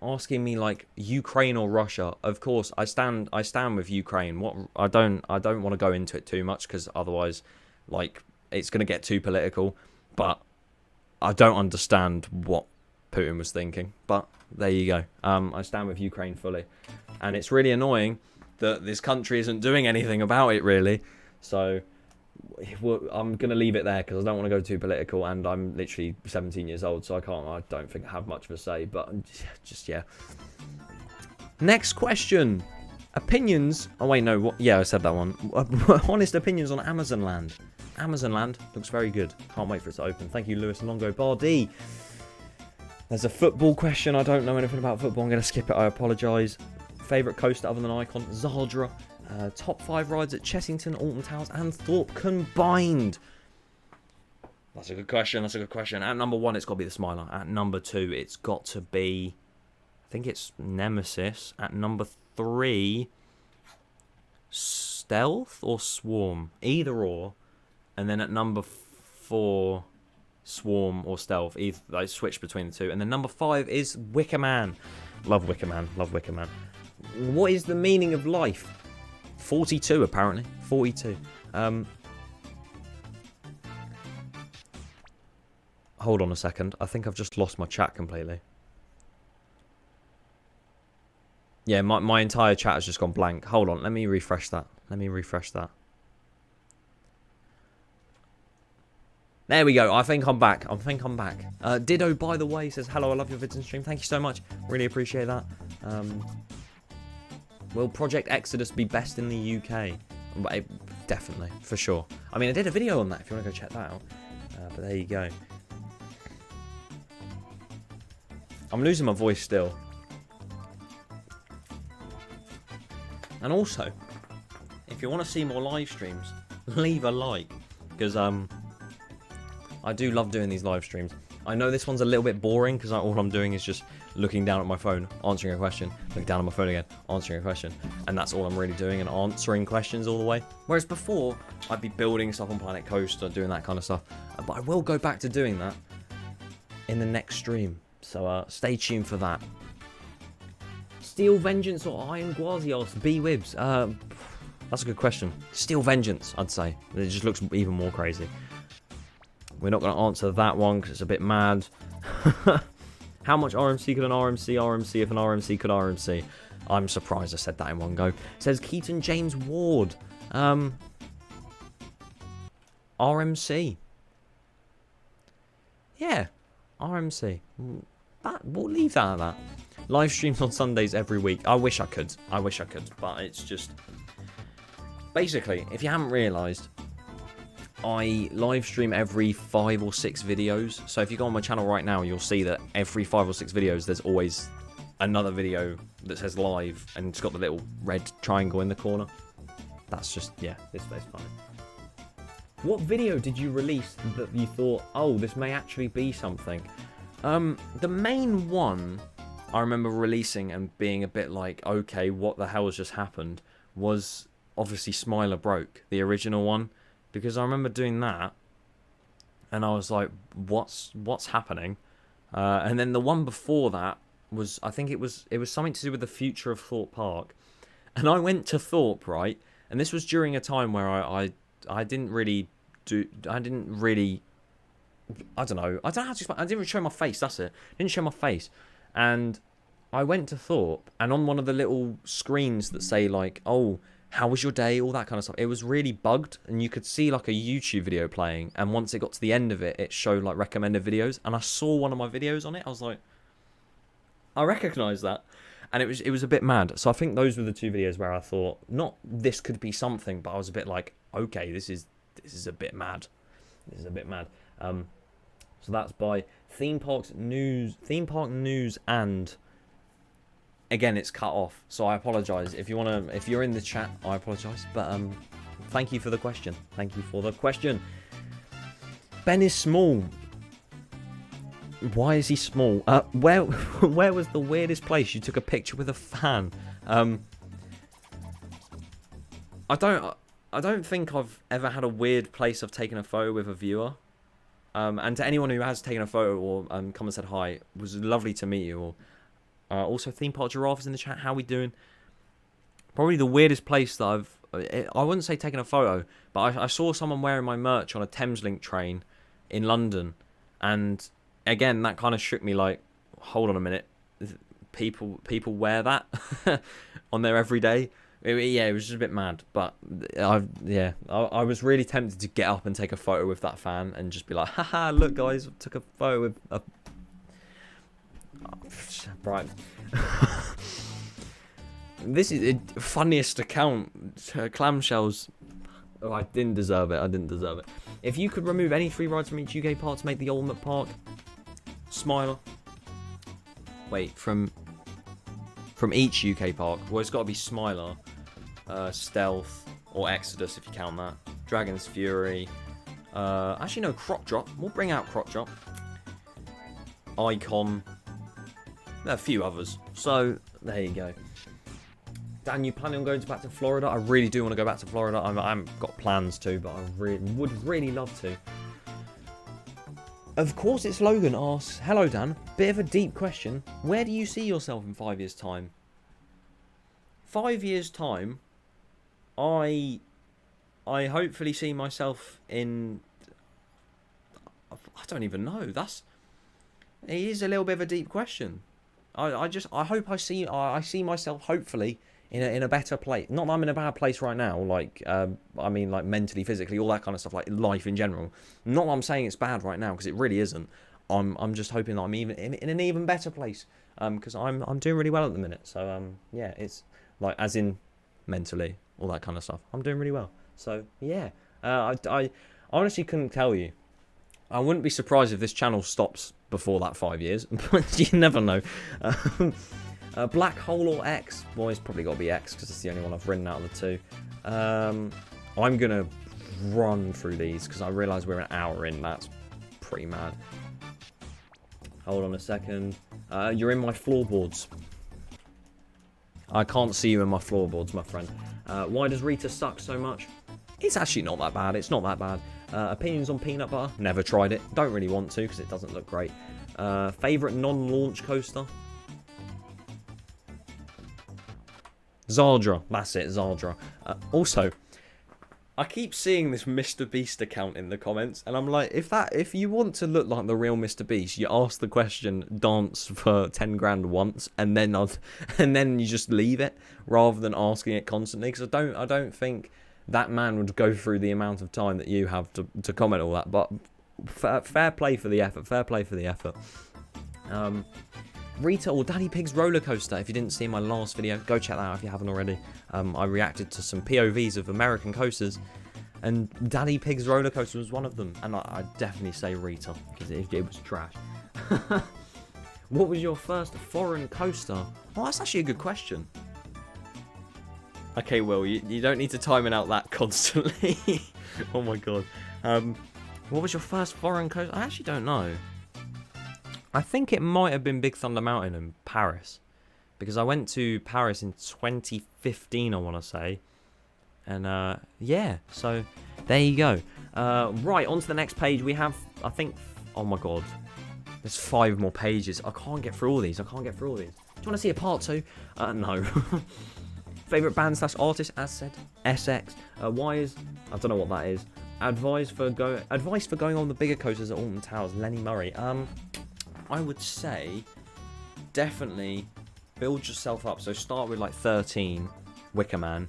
asking me like Ukraine or Russia. Of course, I stand with Ukraine. I don't want to go into it too much because otherwise, like, it's going to get too political. But I don't understand what Putin was thinking. But there you go. I stand with Ukraine fully, and it's really annoying that this country isn't doing anything about it really. So I'm going to leave it there because I don't want to go too political, and I'm literally 17 years old, so I don't think I have much of a say, but just, yeah. Next question. Opinions. Oh, wait, no. What? Yeah, I said that one. Honest opinions on Amazon Land. Amazon Land looks very good. Can't wait for it to open. Thank you, Lewis Longo Bardi. There's a football question. I don't know anything about football. I'm going to skip it. I apologise. Favourite coaster other than Icon? Zaldra. Top 5 rides at Chessington, Alton Towers and Thorpe combined. That's a good question. That's a good question. At number 1, it's got to be the Smiler. At number 2, it's got to be, I think it's Nemesis. At number 3, Stealth or Swarm. Either or. And then at number 4, Swarm or Stealth. I switch between the two. And then number 5 is Wicker Man. Love Wicker Man. Love Wicker Man. What is the meaning of life? 42 apparently. 42. Hold on a second. I think I've just lost my chat completely. Yeah, my entire chat has just gone blank. Hold on, let me refresh that. There we go. I think I'm back. Ditto, by the way, says, hello, I love your vids and stream. Thank you so much. Really appreciate that. Will Project Exodus be best in the UK? Definitely, for sure. I mean, I did a video on that if you want to go check that out. But there you go. I'm losing my voice still. And also, if you want to see more live streams, leave a like. Because I do love doing these live streams. I know this one's a little bit boring because all I'm doing is just looking down at my phone, answering a question, looking down at my phone again, answering a question, and that's all I'm really doing, and answering questions all the way. Whereas before, I'd be building stuff on Planet Coaster, doing that kind of stuff. But I will go back to doing that in the next stream, so stay tuned for that. Steel Vengeance or Iron Guazios? B-Wibs. That's a good question. Steel Vengeance, I'd say. It just looks even more crazy. We're not going to answer that one because it's a bit mad. How much RMC could an RMC if an RMC could RMC? I'm surprised I said that in one go. It says Keaton James Ward. RMC. Yeah, RMC. We'll leave that at that. Live streams on Sundays every week. I wish I could, but it's just... Basically, if you haven't realised, I live stream every 5 or 6 videos. So if you go on my channel right now, you'll see that every 5 or 6 videos, there's always another video that says live, and it's got the little red triangle in the corner. That's just, yeah, it's funny. What video did you release that you thought, oh, this may actually be something? The main one I remember releasing and being a bit like, okay, what the hell has just happened, was obviously Smiler Broke, the original one. Because I remember doing that, and I was like, what's happening? And then the one before that was, I think it was something to do with the future of Thorpe Park. And I went to Thorpe, right? And this was during a time where I didn't really, I don't know how to explain. I didn't show my face, that's it. Didn't show my face. And I went to Thorpe, and on one of the little screens that say like, oh, how was your day, all that kind of stuff, it was really bugged, and you could see like a YouTube video playing, and once it got to the end of it, it showed like recommended videos, and I saw one of my videos on it. I was like, I recognise that, and it was a bit mad. So I think those were the 2 videos where I thought, not this could be something, but I was a bit like, okay, this is a bit mad. This is a bit mad. So that's by Theme Park News, and again, it's cut off. So I apologise if you're in the chat. I apologise, but thank you for the question. Thank you for the question. Ben is small. Why is he small? Where was the weirdest place you took a picture with a fan? I don't think I've ever had a weird place I've taken a photo with a viewer. And to anyone who has taken a photo or come and said hi, it was lovely to meet you. Also, Theme Park Giraffe is in the chat. How we doing? Probably the weirdest place that I wouldn't say taken a photo, but I saw someone wearing my merch on a Thameslink train in London, and again that kind of shook me. Like, hold on a minute, people wear that on their everyday. It was just a bit mad, but I was really tempted to get up and take a photo with that fan and just be like, haha, look guys, I took a photo with a... Right. This is the funniest account. Clamshells. Oh, I didn't deserve it. If you could remove any 3 rides from each UK park to make the ultimate park, Smiler. Wait, from each UK park. Well, it's got to be Smiler, Stealth, or Exodus if you count that. Dragon's Fury. Actually, no, Croc Drop. We'll bring out Croc Drop. Icon. There are a few others. So, there you go. Dan, you planning on going back to Florida? I really do want to go back to Florida. I haven't got plans to, but I would really love to. Of course, it's Logan asks, hello Dan, bit of a deep question. Where do you see yourself in 5 years' time? 5 years' time, I hopefully see myself in... I don't even know. It is a little bit of a deep question. I hope I see myself hopefully in a better place. Not that I'm in a bad place right now, like I mean like mentally, physically, all that kind of stuff, like life in general. Not that I'm saying it's bad right now, because it really isn't. I'm just hoping that I'm even in an even better place, because I'm doing really well at the minute. So yeah, it's like as in mentally, all that kind of stuff. I'm doing really well. So yeah, I honestly couldn't tell you. I wouldn't be surprised if this channel stops before that 5 years, but you never know. Black Hole or X? Well, it's probably got to be X, because it's the only one I've written out of the two. I'm going to run through these, because I realise we're an hour in. That's pretty mad. Hold on a second. You're in my floorboards. I can't see you in my floorboards, my friend. Why does Rita suck so much? It's actually not that bad. It's not that bad. Opinions on peanut butter? Never tried it. Don't really want to, because it doesn't look great. Favourite non-launch coaster? Zardra. That's it, Zardra. Also, I keep seeing this Mr. Beast account in the comments, and I'm like, if you want to look like the real Mr. Beast, you ask the question, dance for 10 grand once, and then you just leave it, rather than asking it constantly, because I don't think that man would go through the amount of time that you have to comment all that. But fair play for the effort. Rita or Daddy Pig's Rollercoaster. If you didn't see my last video, go check that out if you haven't already. I reacted to some POVs of American coasters, and Daddy Pig's Rollercoaster was one of them. And I'd definitely say Rita, because it was trash. What was your first foreign coaster? Oh, that's actually a good question. Okay, Will, you don't need to time it out that constantly. Oh my god. What was your first foreign coaster? I actually don't know. I think it might have been Big Thunder Mountain in Paris, because I went to Paris in 2015, I want to say. And yeah, so there you go. Right, on to the next page. We have, I think, oh my god, there's 5 more pages. I can't get through all these. Do you want to see a part 2? No. Favourite band / artist, as said, SX. Wise, I don't know what that is. Advice for going on the bigger coasters at Alton Towers, Lenny Murray. I would say definitely build yourself up. So start with like 13, Wicker Man,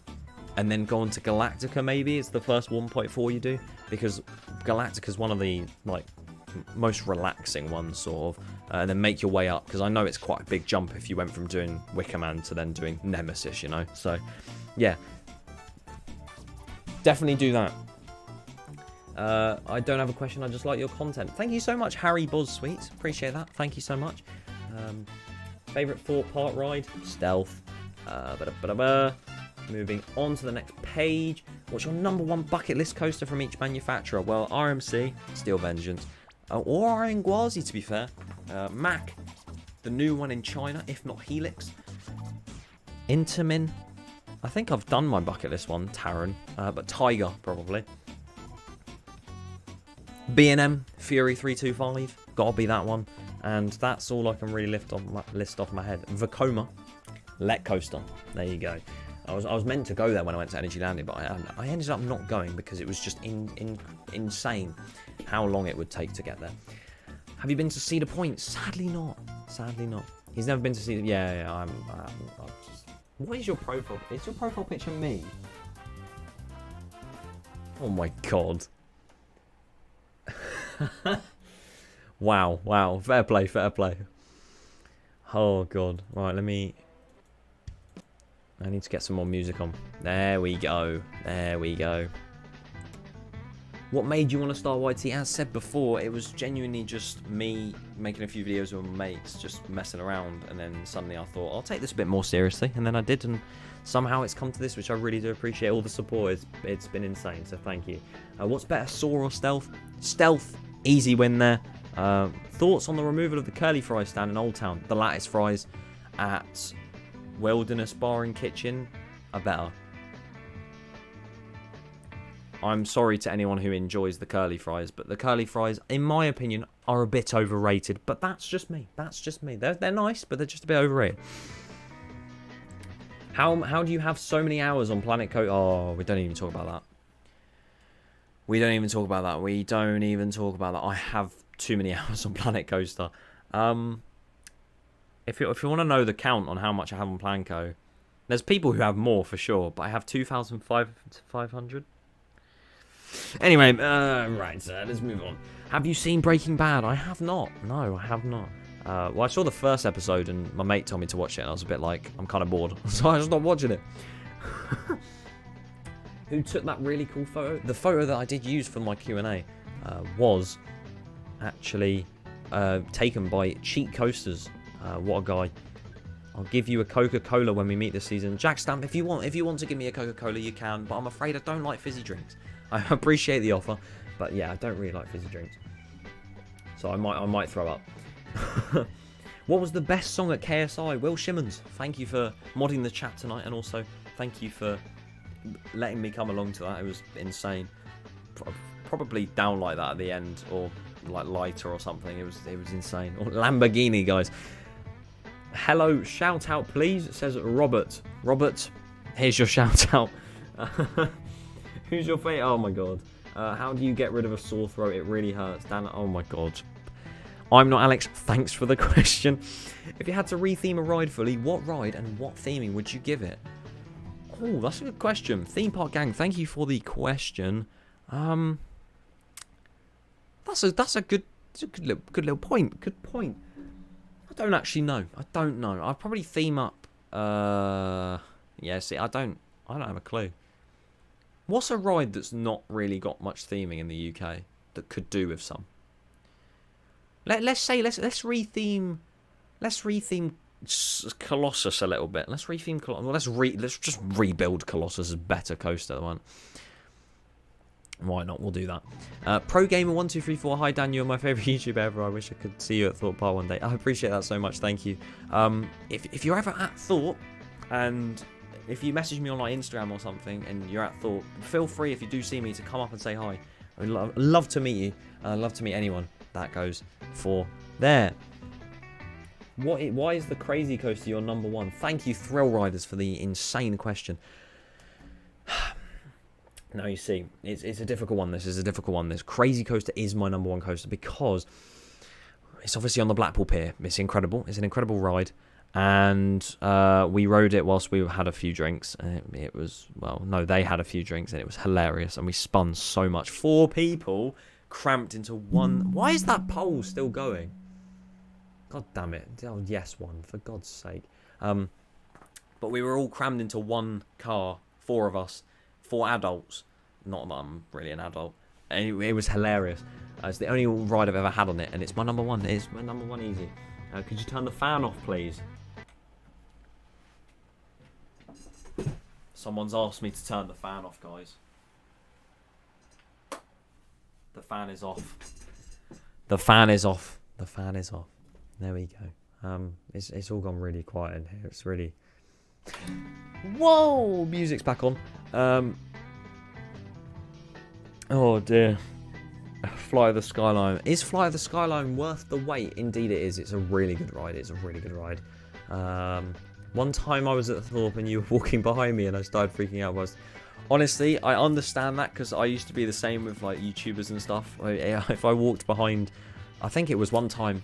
and then go on to Galactica. Maybe it's the first 1.4 you do, because Galactica is one of the like most relaxing ones, sort of. And then make your way up, because I know it's quite a big jump if you went from doing Wicker Man to then doing Nemesis, you know. So yeah, definitely do that. I don't have a question. I just like your content. Thank you so much, Harry Buzzsweet. Appreciate that. Thank you so much. Favorite Thor part ride? Stealth. Moving on to the next page. What's your #1 bucket list coaster from each manufacturer? Well, RMC, Steel Vengeance, or Iron Gwazi, to be fair. Mac, the new one in China, if not Helix. Intamin. I think I've done my bucket list one, Taron, but Tiger, probably. B&M, Fury 325, gotta be that one. And that's all I can really list off my head. Vekoma, Let Coaster, there you go. I was meant to go there when I went to Energy Landing, but I ended up not going because it was just insane how long it would take to get there. Have you been to Cedar Point? Sadly not. Sadly not. He's never been to Cedar. Yeah. I'm just... What is your profile? Is your profile picture me? Oh my god. Wow. Fair play. Oh god. Right, I need to get some more music on. There we go. What made you want to start YT? As said before, it was genuinely just me making a few videos with my mates, just messing around, and then suddenly I thought, I'll take this a bit more seriously, and then I did, and somehow it's come to this, which I really do appreciate. All the support, it's been insane, so thank you. What's better, Soar or Stealth? Stealth, easy win there. Thoughts on the removal of the curly fries stand in Old Town? The lattice fries at Wilderness Bar and Kitchen are better. I'm sorry to anyone who enjoys the curly fries, but the curly fries, in my opinion, are a bit overrated. But that's just me. They're nice, but they're just a bit overrated. How do you have so many hours on Planet Coaster? Oh, we don't even talk about that. We don't even talk about that. I have too many hours on Planet Coaster. If you want to know the count on how much I have on Planco, there's people who have more for sure, but I have 2,500. Anyway, right, so let's move on. Have you seen Breaking Bad? I have not. No, I have not. Well, I saw the first episode, and my mate told me to watch it, and I was a bit like, I'm kind of bored, so I just stopped watching it. Who took that really cool photo? The photo that I did use for my Q&A was actually taken by Cheat Coasters. What a guy. I'll give you a Coca-Cola when we meet this season. Jack Stamp, if you want to give me a Coca-Cola, you can, but I'm afraid I don't like fizzy drinks. I appreciate the offer, but yeah, I don't really like fizzy drinks. So I might throw up. What was the best song at KSI? Will Shimmons, thank you for modding the chat tonight, and also thank you for letting me come along to that. It was insane. Probably down like that at the end, or like lighter or something. It was insane. Or Lamborghini, guys. Hello, shout out please. It says Robert. Robert, here's your shout out. Who's your favourite? Oh my god. How do you get rid of a sore throat? It really hurts. Dan, oh my god. I'm not Alex. Thanks for the question. If you had to retheme a ride fully, what ride and what theming would you give it? Oh, that's a good question. Theme Park Gang, thank you for the question. That's a good little point. Good point. I don't actually know. I'd probably theme up. Yeah. See, I don't have a clue. What's a ride that's not really got much theming in the UK that could do with some? Let's retheme Colossus a little bit. Let's retheme Colossus. Well, let's just rebuild Colossus as a better coaster one. Why not? We'll do that. Pro Gamer 1234. Hi Dan, you're my favourite YouTuber ever. I wish I could see you at Thought Park one day. I appreciate that so much. Thank you. If you're ever at Thought, and if you message me on like Instagram or something, and you're at Thought, feel free if you do see me to come up and say hi. I'd love to meet you. I'd love to meet anyone that goes for there. Why is the Crazy Coaster your #1? Thank you, Thrill Riders, for the insane question. Now you see, it's a difficult one. This is a difficult one. This Crazy Coaster is my #1 coaster because it's obviously on the Blackpool Pier. It's incredible. It's an incredible ride, and we rode it whilst we had a few drinks. It was, well, no, they had a few drinks, and it was hilarious. And we spun so much. 4 people cramped into one. Why is that pole still going? God damn it! Oh yes, one for God's sake. But we were all crammed into one car. 4 of us. 4 adults, not that I'm really an adult, and it was hilarious. It's the only ride I've ever had on it, and it's my number one. It's my number one easy. Could you turn the fan off, please? Someone's asked me to turn the fan off, guys. The fan is off. The fan is off. The fan is off. There we go. It's all gone really quiet in here. It's really... Whoa! Music's back on. Oh dear. Fly of the Skyline. Is Fly of the Skyline worth the wait? Indeed it is. It's a really good ride. It's a really good ride. One time I was at Thorpe and you were walking behind me and I started freaking out. Honestly, I understand that because I used to be the same with like YouTubers and stuff. If I walked behind, I think it was one time,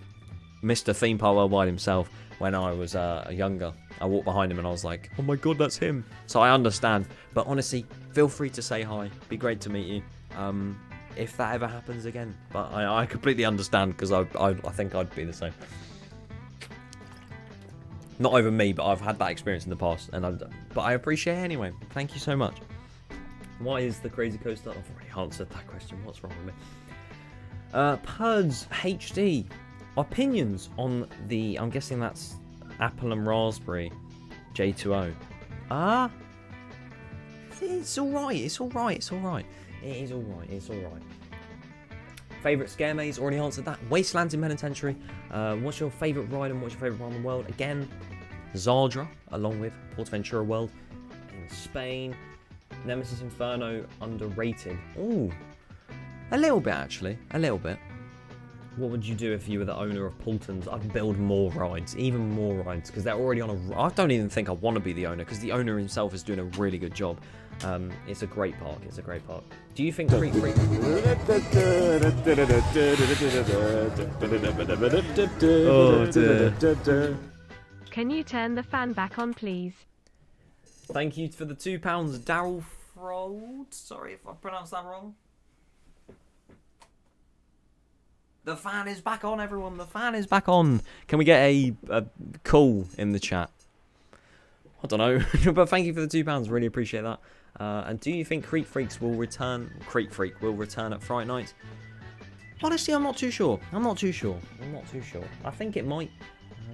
Mr. Theme Park Worldwide himself, when I was younger, I walked behind him and I was like, oh my god, that's him. So I understand. But honestly, feel free to say hi. Be great to meet you. If that ever happens again. But I completely understand because I think I'd be the same. Not over me, but I've had that experience in the past. But I appreciate it anyway. Thank you so much. Why is the Crazy Coaster? I've already answered that question. What's wrong with me? Puds HD. Opinions on the... I'm guessing that's Apple and Raspberry J2O. It's alright. It's alright. It's alright. It is alright. It's alright. Favourite scare maze? Already answered that. Wastelands in Penitentiary. What's your favourite ride and what's your favourite ride in the world? Again, Zardra, along with Portaventura World in Spain. Nemesis Inferno, underrated. Ooh, a little bit actually. A little bit. What would you do if you were the owner of Paulton's? I'd build more rides, even more rides, because they're already on a... I don't even think I want to be the owner, because the owner himself is doing a really good job. It's a great park. It's a great park. Do you think Creek Freak... Oh dear. Can you turn the fan back on, please? Thank you for the £2, Daryl Frold. Sorry if I pronounced that wrong. The fan is back on, everyone. The fan is back on. Can we get a call in the chat? I don't know. But thank you for the £2. Really appreciate that. And do you think Creek Freak will return at Fright Night? Honestly, I'm not too sure. I'm not too sure. I think it might.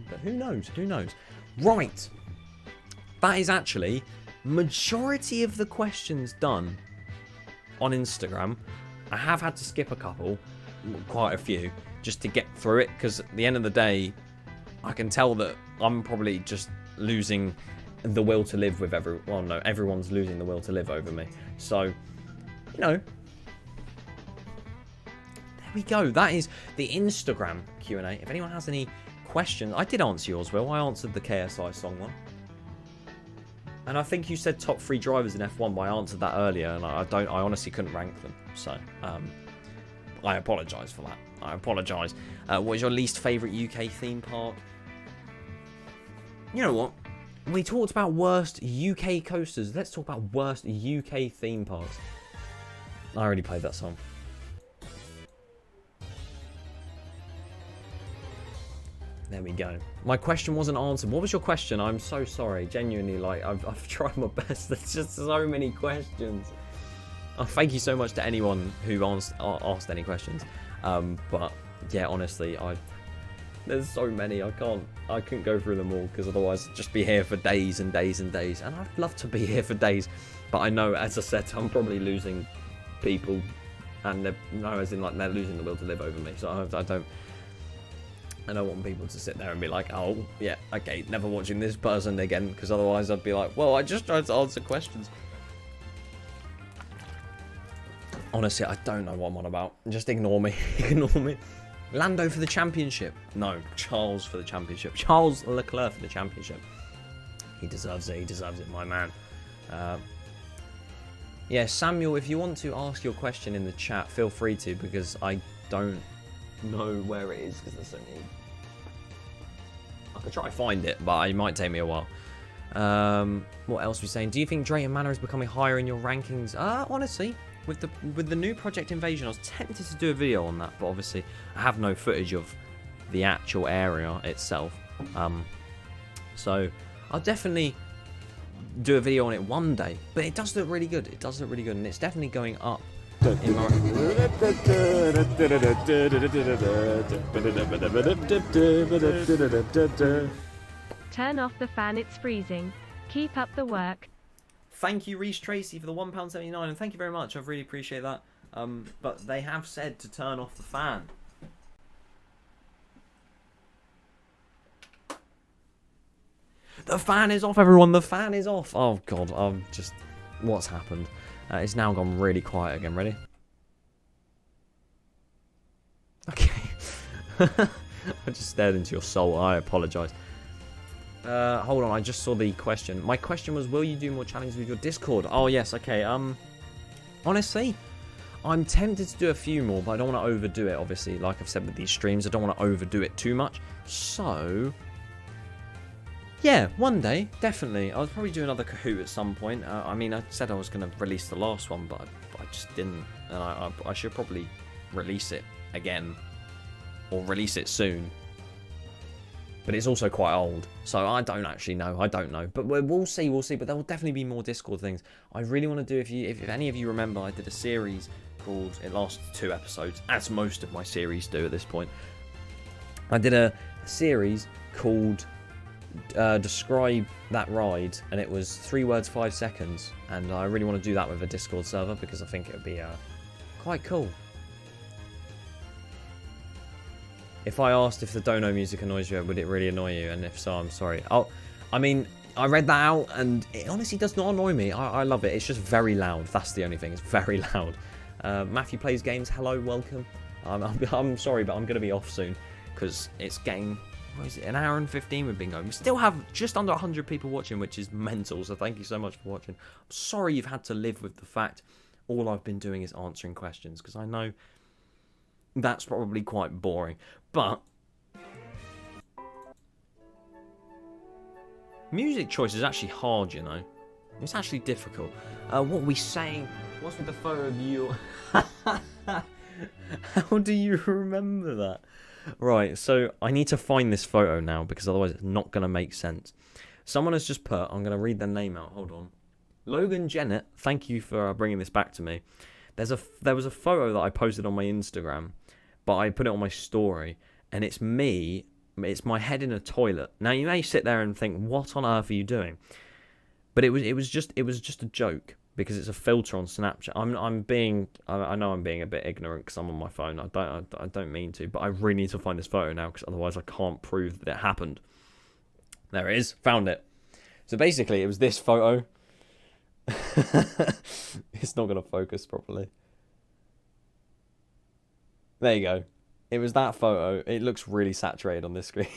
But who knows? Who knows? Right. That is actually majority of the questions done on Instagram. I have had to skip a couple. Quite a few, just to get through it, because at the end of the day, I can tell that I'm probably just losing the will to live with everyone. Well, no, everyone's losing the will to live over me. So, you know, there we go. That is the Instagram Q&A. If anyone has any questions, I did answer yours, Will. I answered the KSI song one. And I think you said top 3 drivers in F1, but I answered that earlier, and I honestly couldn't rank them. So, I apologise for that. I apologise. What is your least favourite UK theme park? You know what? We talked about worst UK coasters. Let's talk about worst UK theme parks. I already played that song. There we go. My question wasn't answered. What was your question? I'm so sorry. Genuinely, like, I've tried my best. There's just so many questions. Oh, thank you so much to anyone who asked any questions. But yeah, honestly, there's so many. I couldn't go through them all, because otherwise I'd just be here for days and days and days. And I'd love to be here for days, but I know, as I said, I'm probably losing people, and as in like they're losing the will to live over me. So I don't want people to sit there and be like, oh yeah, okay, never watching this person again, because otherwise I'd be like, well, I just tried to answer questions. Honestly, I don't know what I'm on about. Just ignore me. Ignore me. Lando for the championship. No, Charles for the championship. Charles Leclerc for the championship. He deserves it. He deserves it, my man. Yeah, Samuel, if you want to ask your question in the chat, feel free to, because I don't know where it is, because there's so many. I could try to find it, but it might take me a while. What else are we saying? Do you think Drayton Manor is becoming higher in your rankings? Honestly, with the new Project Invasion, I was tempted to do a video on that, but obviously I have no footage of the actual area itself. So I'll definitely do a video on it one day, but it does look really good. It does look really good, and it's definitely going up Turn off the fan, it's freezing. Keep up the work. Thank you, Reese Tracy, for the £1.79, and thank you very much. I really appreciate that. But they have said to turn off the fan. The fan is off, everyone. The fan is off. Oh, God. What's happened? It's now gone really quiet again. Ready? Okay. I just stared into your soul. I apologise. Hold on. I just saw the question. My question was, will you do more challenges with your Discord? Oh, yes. Okay. Honestly, I'm tempted to do a few more, but I don't want to overdo it, obviously. Like I've said with these streams, I don't want to overdo it too much. So... yeah, one day, definitely. I'll probably do another Kahoot at some point. I mean, I said I was going to release the last one, but I just didn't. And I should probably release it again. Or release it soon. But it's also quite old. So I don't actually know. I don't know. But we'll see. We'll see. But there will definitely be more Discord things. I really want to do, if any of you remember, I did a series called, it lasted 2 episodes, as most of my series do at this point. I did a series called... describe that ride, and it was 3 words 5 seconds, and I really want to do that with a Discord server because I think it would be quite cool. If I asked if the dono music annoys you, would it really annoy you? And if so, I'm sorry. I mean, I read that out, and it honestly does not annoy me. I love it. It's just very loud. That's the only thing. It's very loud. Matthew Plays Games, hello, welcome. I'm sorry, but I'm going to be off soon because it's getting... what is it, an hour and 15 we've been going. We still have just under 100 people watching, which is mental, so thank you so much for watching. I'm sorry you've had to live with the fact all I've been doing is answering questions, because I know that's probably quite boring. But music choice is actually hard, you know. It's actually difficult. What are we saying? What's with the photo of you? How do you remember that? Right, so I need to find this photo now because otherwise it's not going to make sense. Someone has just put, I'm going to read their name out, hold on. Logan Jennett, thank you for bringing this back to me. There was a photo that I posted on my Instagram, but I put it on my story, and it's me, it's my head in a toilet. Now you may sit there and think, what on earth are you doing? But it was just a joke. Because it's a filter on Snapchat. I know I'm being a bit ignorant because I'm on my phone. I don't mean to, but I really need to find this photo now because otherwise I can't prove that it happened. There it is. Found it. So basically, it was this photo. It's not going to focus properly. There you go. It was that photo. It looks really saturated on this screen.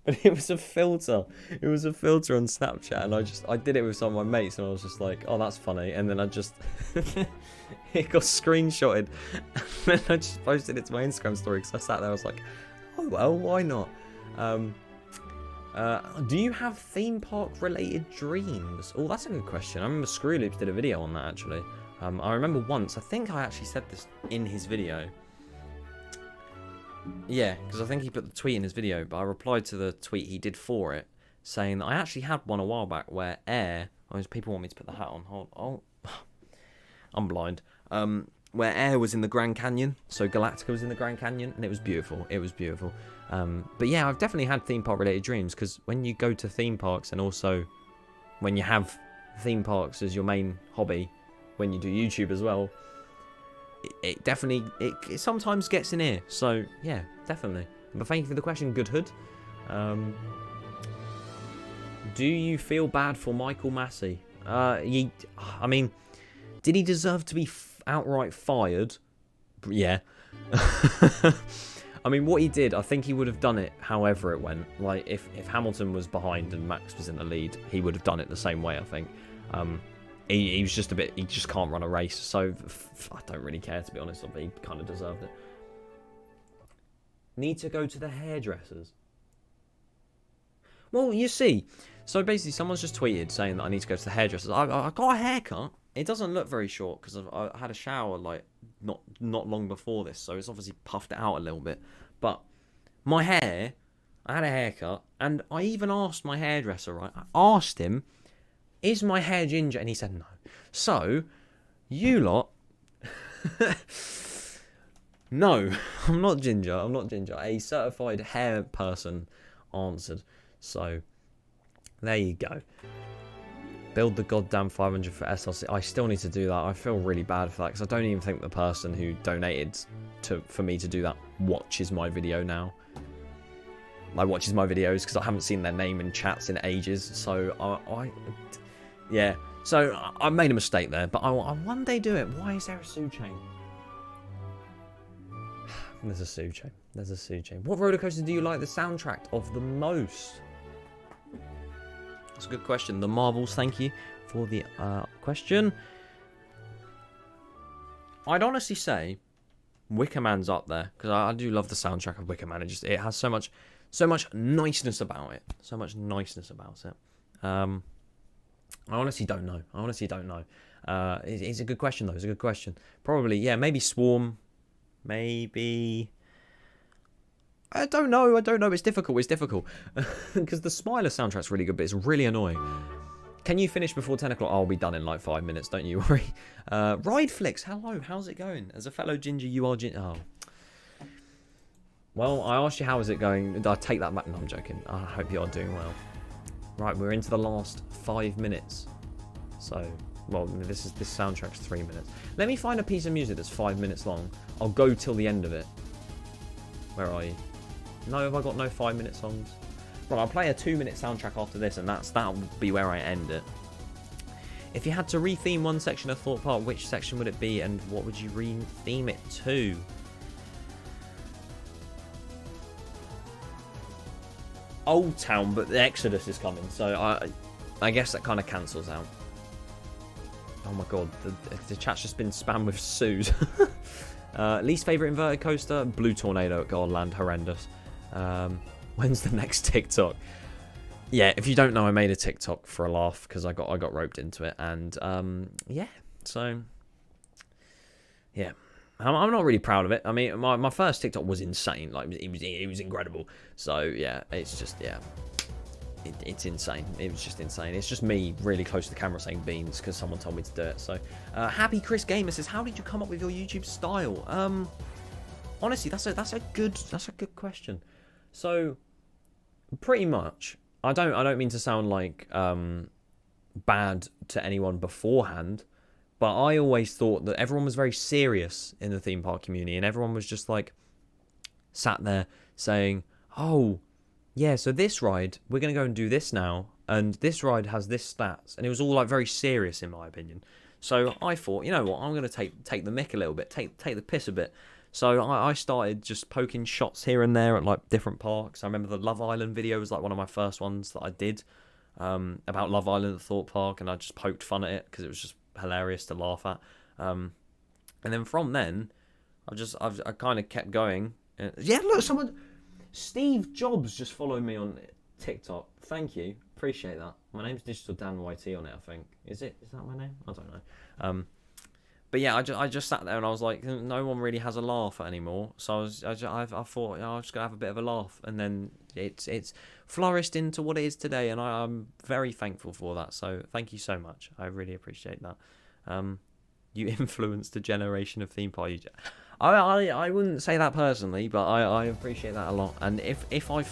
But it was a filter. It was a filter on Snapchat, and I did it with some of my mates, and I was just like, oh, that's funny. And then I just it got screenshotted, and then I just posted it to my Instagram story because I sat there. I was like, oh well, why not? Do you have theme park related dreams? Oh, that's a good question. I remember Screw Loops did a video on that actually. I remember once. I think I actually said this in his video. Yeah, because I think he put the tweet in his video, but I replied to the tweet he did for it, saying that I actually had one a while back where Air... oh, people want me to put the hat on. Hold on. I'm blind. Where Air was in the Grand Canyon, so Galactica was in the Grand Canyon, and it was beautiful. It was beautiful. But yeah, I've definitely had theme park related dreams, because when you go to theme parks, and also when you have theme parks as your main hobby, when you do YouTube as well, it definitely, it sometimes gets in here. So, yeah, definitely. But thank you for the question, Good Hood. Do you feel bad for Michael Massey? I mean, did he deserve to be outright fired? Yeah. I mean, what he did, I think he would have done it however it went. Like, if Hamilton was behind and Max was in the lead, he would have done it the same way, I think. He was just he just can't run a race, so I don't really care, to be honest, but he kind of deserved it. Need to go to the hairdressers. Well, you see, so basically someone's just tweeted saying that I need to go to the hairdressers. I got a haircut. It doesn't look very short because I had a shower like not long before this, so it's obviously puffed it out a little bit. But my hair, I had a haircut, and I even asked my hairdresser, right? I asked him, is my hair ginger? And he said no. So You lot. No, I'm not Ginger. I'm not Ginger. A certified hair person answered. So, there you go. Build the goddamn 500 for SLC. I still need to do that. I feel really bad for that because I don't even think the person who donated for me to do that watches my video now. Like, watches my videos because I haven't seen their name in chats in ages. So, yeah. So, I made a mistake there. But I'll one day do it. Why is there a Sue chain? There's a Sue chain. There's a Sue chain. What roller coaster do you like the soundtrack of the most? That's a good question. The Marbles, thank you for the question. I'd honestly say Wicker Man's up there because I do love the soundtrack of Wicker Man. It has so much niceness about it. So much niceness about it. I honestly don't know. It's a good question though. It's a good question. Probably, yeah, maybe Swarm. Maybe. I don't know. It's difficult. Because the Smiler soundtrack's really good, but it's really annoying. Can you finish before 10 o'clock? I'll be done in like 5 minutes. Don't you worry. Ride Flicks. Hello. How's it going? As a fellow ginger, you are ginger. Oh. Well, I asked you how is it going. I take that back. No, I'm joking. I hope you are doing well. Right, we're into the last 5 minutes. So, well, this soundtrack's 3 minutes. Let me find a piece of music that's 5 minutes long. I'll go till the end of it. Where are you? No, have I got no 5-minute songs? Well, I'll play a 2-minute soundtrack after this, and that'll be where I end it. If you had to retheme one section of Thought Park, which section would it be, and what would you retheme it to? Old Town, but the Exodus is coming, so I guess that kind of cancels out. Oh my god, the chat's just been spammed with Sues. Least favourite inverted coaster? Blue Tornado at Godland, horrendous. When's the next TikTok? Yeah, if you don't know, I made a TikTok for a laugh because I got roped into it, and yeah, so yeah, I'm not really proud of it. I mean, my first TikTok was insane, like it was incredible. So yeah, it's just it's insane. It was just insane. It's just me really close to the camera saying beans because someone told me to do it. So Happy Chris Gamer says, how did you come up with your YouTube style? Honestly, that's a good question. So pretty much, I don't mean to sound like bad to anyone beforehand, but I always thought that everyone was very serious in the theme park community, and everyone was just like sat there saying, oh yeah, so this ride, we're going to go and do this now, and this ride has this stats, and it was all like very serious in my opinion. So I thought, you know what, I'm going to take the mick a little bit, take the piss a bit. So I started just poking shots here and there at like different parks. I remember the Love Island video was like one of my first ones that I did about Love Island at Thought Park, and I just poked fun at it because it was just hilarious to laugh at. And then from then, I kind of kept going. Yeah, look, Steve Jobs just followed me on TikTok. Thank you, appreciate that. My name's DigitalDan YT on it, I think. Is that my name? I don't know. But yeah, I just sat there and I was like, no one really has a laugh anymore. So I thought, you know, I'm just gonna have a bit of a laugh, and then it's flourished into what it is today, and I'm very thankful for that. So thank you so much. I really appreciate that. You influenced a generation of theme park. I wouldn't say that personally, but I appreciate that a lot. And if I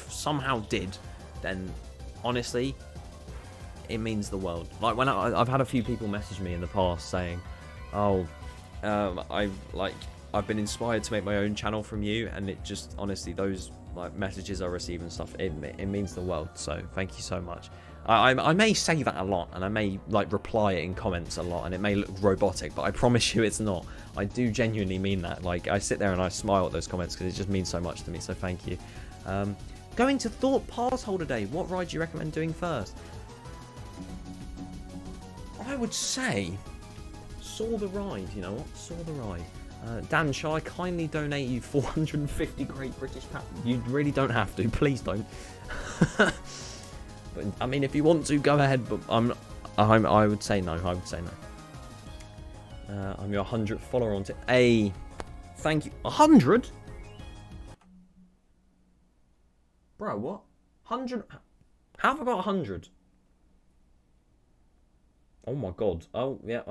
somehow did, then honestly, it means the world. Like when I've had a few people message me in the past saying, oh, I've been inspired to make my own channel from you, and it just honestly, those like messages I receive and stuff, it means the world. So thank you so much. I may say that a lot, and I may like reply it in comments a lot, and it may look robotic, but I promise you it's not. I do genuinely mean that. Like, I sit there and I smile at those comments because it just means so much to me, so thank you. Going to Thought Pass Holder Day, what ride do you recommend doing first? I would say Saw the Ride, you know what? Saw the Ride. Dan, shall I kindly donate you 450 Great British pounds? You really don't have to, please don't. But, I mean, if you want to, go ahead, but I would say no. I would say no. I'm your 100th follower on thank you. 100? Bro, what? 100? How have I got 100? Oh my god. Oh, yeah,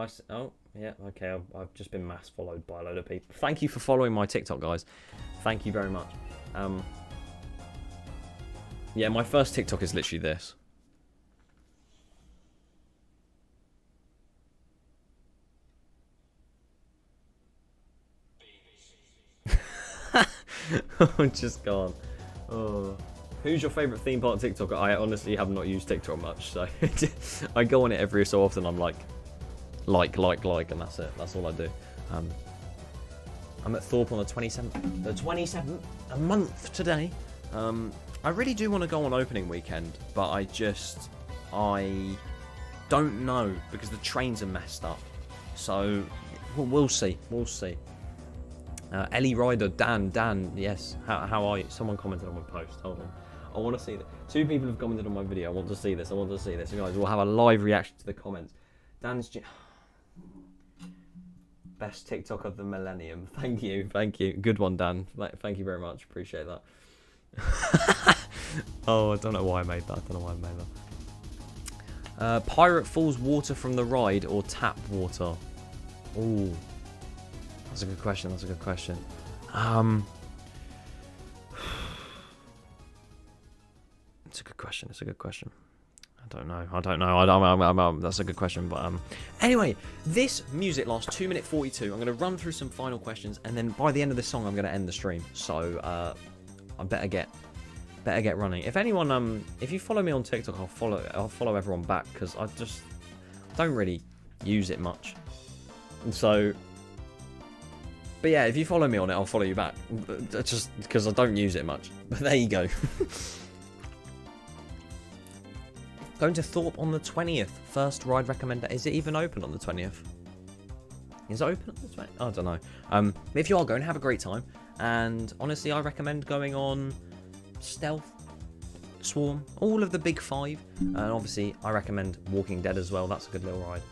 Yeah, okay, I've just been mass followed by a load of people. Thank you for following my TikTok, guys. Thank you very much. Yeah, my first TikTok is literally this. I'm just gone. Oh. Who's your favourite theme park TikToker? I honestly have not used TikTok much, so I go on it every so often. I'm like, and that's it. That's all I do. I'm at Thorpe on the 27th. The 27th, a month today. I really do want to go on opening weekend, but I don't know because the trains are messed up. So we'll see. We'll see. Ellie Ryder, Dan, yes. How are you? Someone commented on my post. Hold on. I want to see that. 2 people have commented on my video. I want to see this. I want to see this. You guys, we'll have a live reaction to the comments. Best TikTok of the millennium. Thank you. Good one, Dan. Thank you very much. Appreciate that. Oh, I don't know why I made that. Pirate falls water from the ride or tap water? Ooh. That's a good question. It's a good question. I don't know. That's a good question. But anyway, this music lasts 2 minutes 42. I'm going to run through some final questions, and then by the end of this song, I'm going to end the stream. So I better get running. If anyone, if you follow me on TikTok, I'll follow everyone back because I just don't really use it much. And so. But yeah, if you follow me on it, I'll follow you back. Just because I don't use it much. But there you go. Going to Thorpe on the 20th. First ride recommended. Is it even open on the 20th? Is it open on the 20th? I don't know. If you are going, have a great time. And honestly, I recommend going on Stealth, Swarm, all of the big 5. And obviously, I recommend Walking Dead as well. That's a good little ride.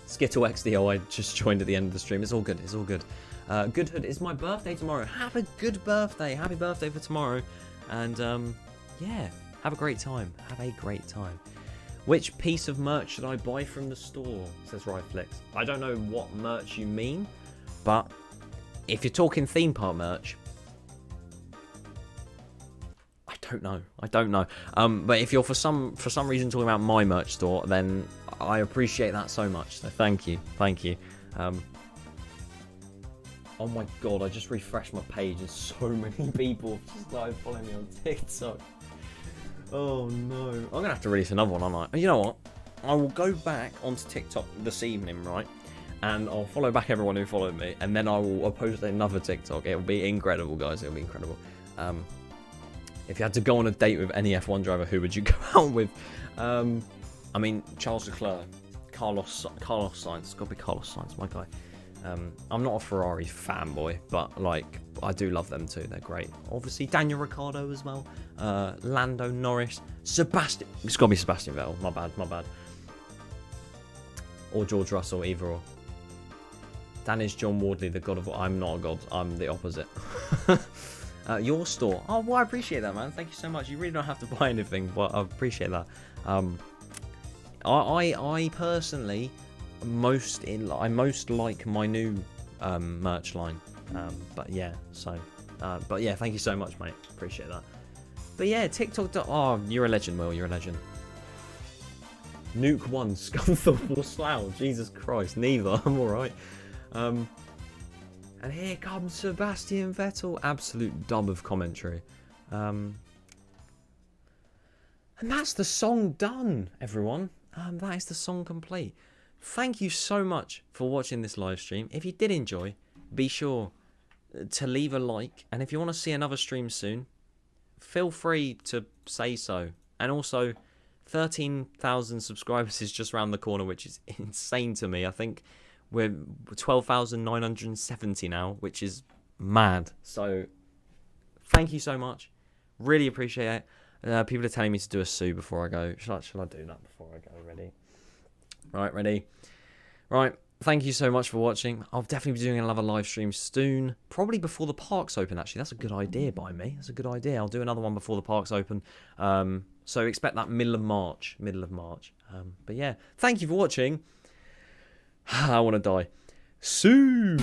Skittle XDO, I just joined at the end of the stream. It's all good. Goodhood, it's my birthday tomorrow. Have a good birthday. Happy birthday for tomorrow. And yeah, have a great time. Which piece of merch should I buy from the store? Says Ryflix. I don't know what merch you mean, but if you're talking theme park merch, I don't know. But if you're for some reason talking about my merch store, then I appreciate that so much. So thank you. Oh my god, I just refreshed my page and so many people just started following me on TikTok. Oh no. I'm gonna have to release another one, aren't I? You know what? I will go back onto TikTok this evening, right? And I'll follow back everyone who followed me, and then I will post another TikTok. It'll be incredible, guys. It'll be incredible. If you had to go on a date with any F1 driver, who would you go out with? I mean, Charles Leclerc, Carlos Sainz. It's got to be Carlos Sainz, my guy. I'm not a Ferrari fanboy, but like I do love them too. They're great. Obviously, Daniel Ricciardo as well. Lando Norris, Sebastian. It's got to be Sebastian Vettel. My bad. Or George Russell, either or. Dan is John Wardley, the god of. I'm not a god. I'm the opposite. Your store. Oh, well, I appreciate that, man. Thank you so much. You really don't have to buy anything, but I appreciate that. I personally most like my new merch line. But yeah, thank you so much, mate. Appreciate that. But yeah, TikTok. Oh, you're a legend, Will. You're a legend. Nuke 1, Scunthorpe or Slough. Jesus Christ, neither. I'm alright. And here comes Sebastian Vettel. Absolute dub of commentary. And that's the song done, everyone. That is the song complete. Thank you so much for watching this live stream. If you did enjoy, be sure to leave a like. And if you want to see another stream soon, feel free to say so. And also, 13,000 subscribers is just around the corner, which is insane to me. I think we're 12,970 now, which is mad. So, thank you so much. Really appreciate it. People are telling me to do a Sue before I go. Shall I do that before I go? Ready? Right, ready? Right, thank you so much for watching. I'll definitely be doing another live stream soon. Probably before the parks open, actually. That's a good idea by me. That's a good idea. I'll do another one before the parks open. So expect that middle of March. But yeah, thank you for watching. I want to die. Sue!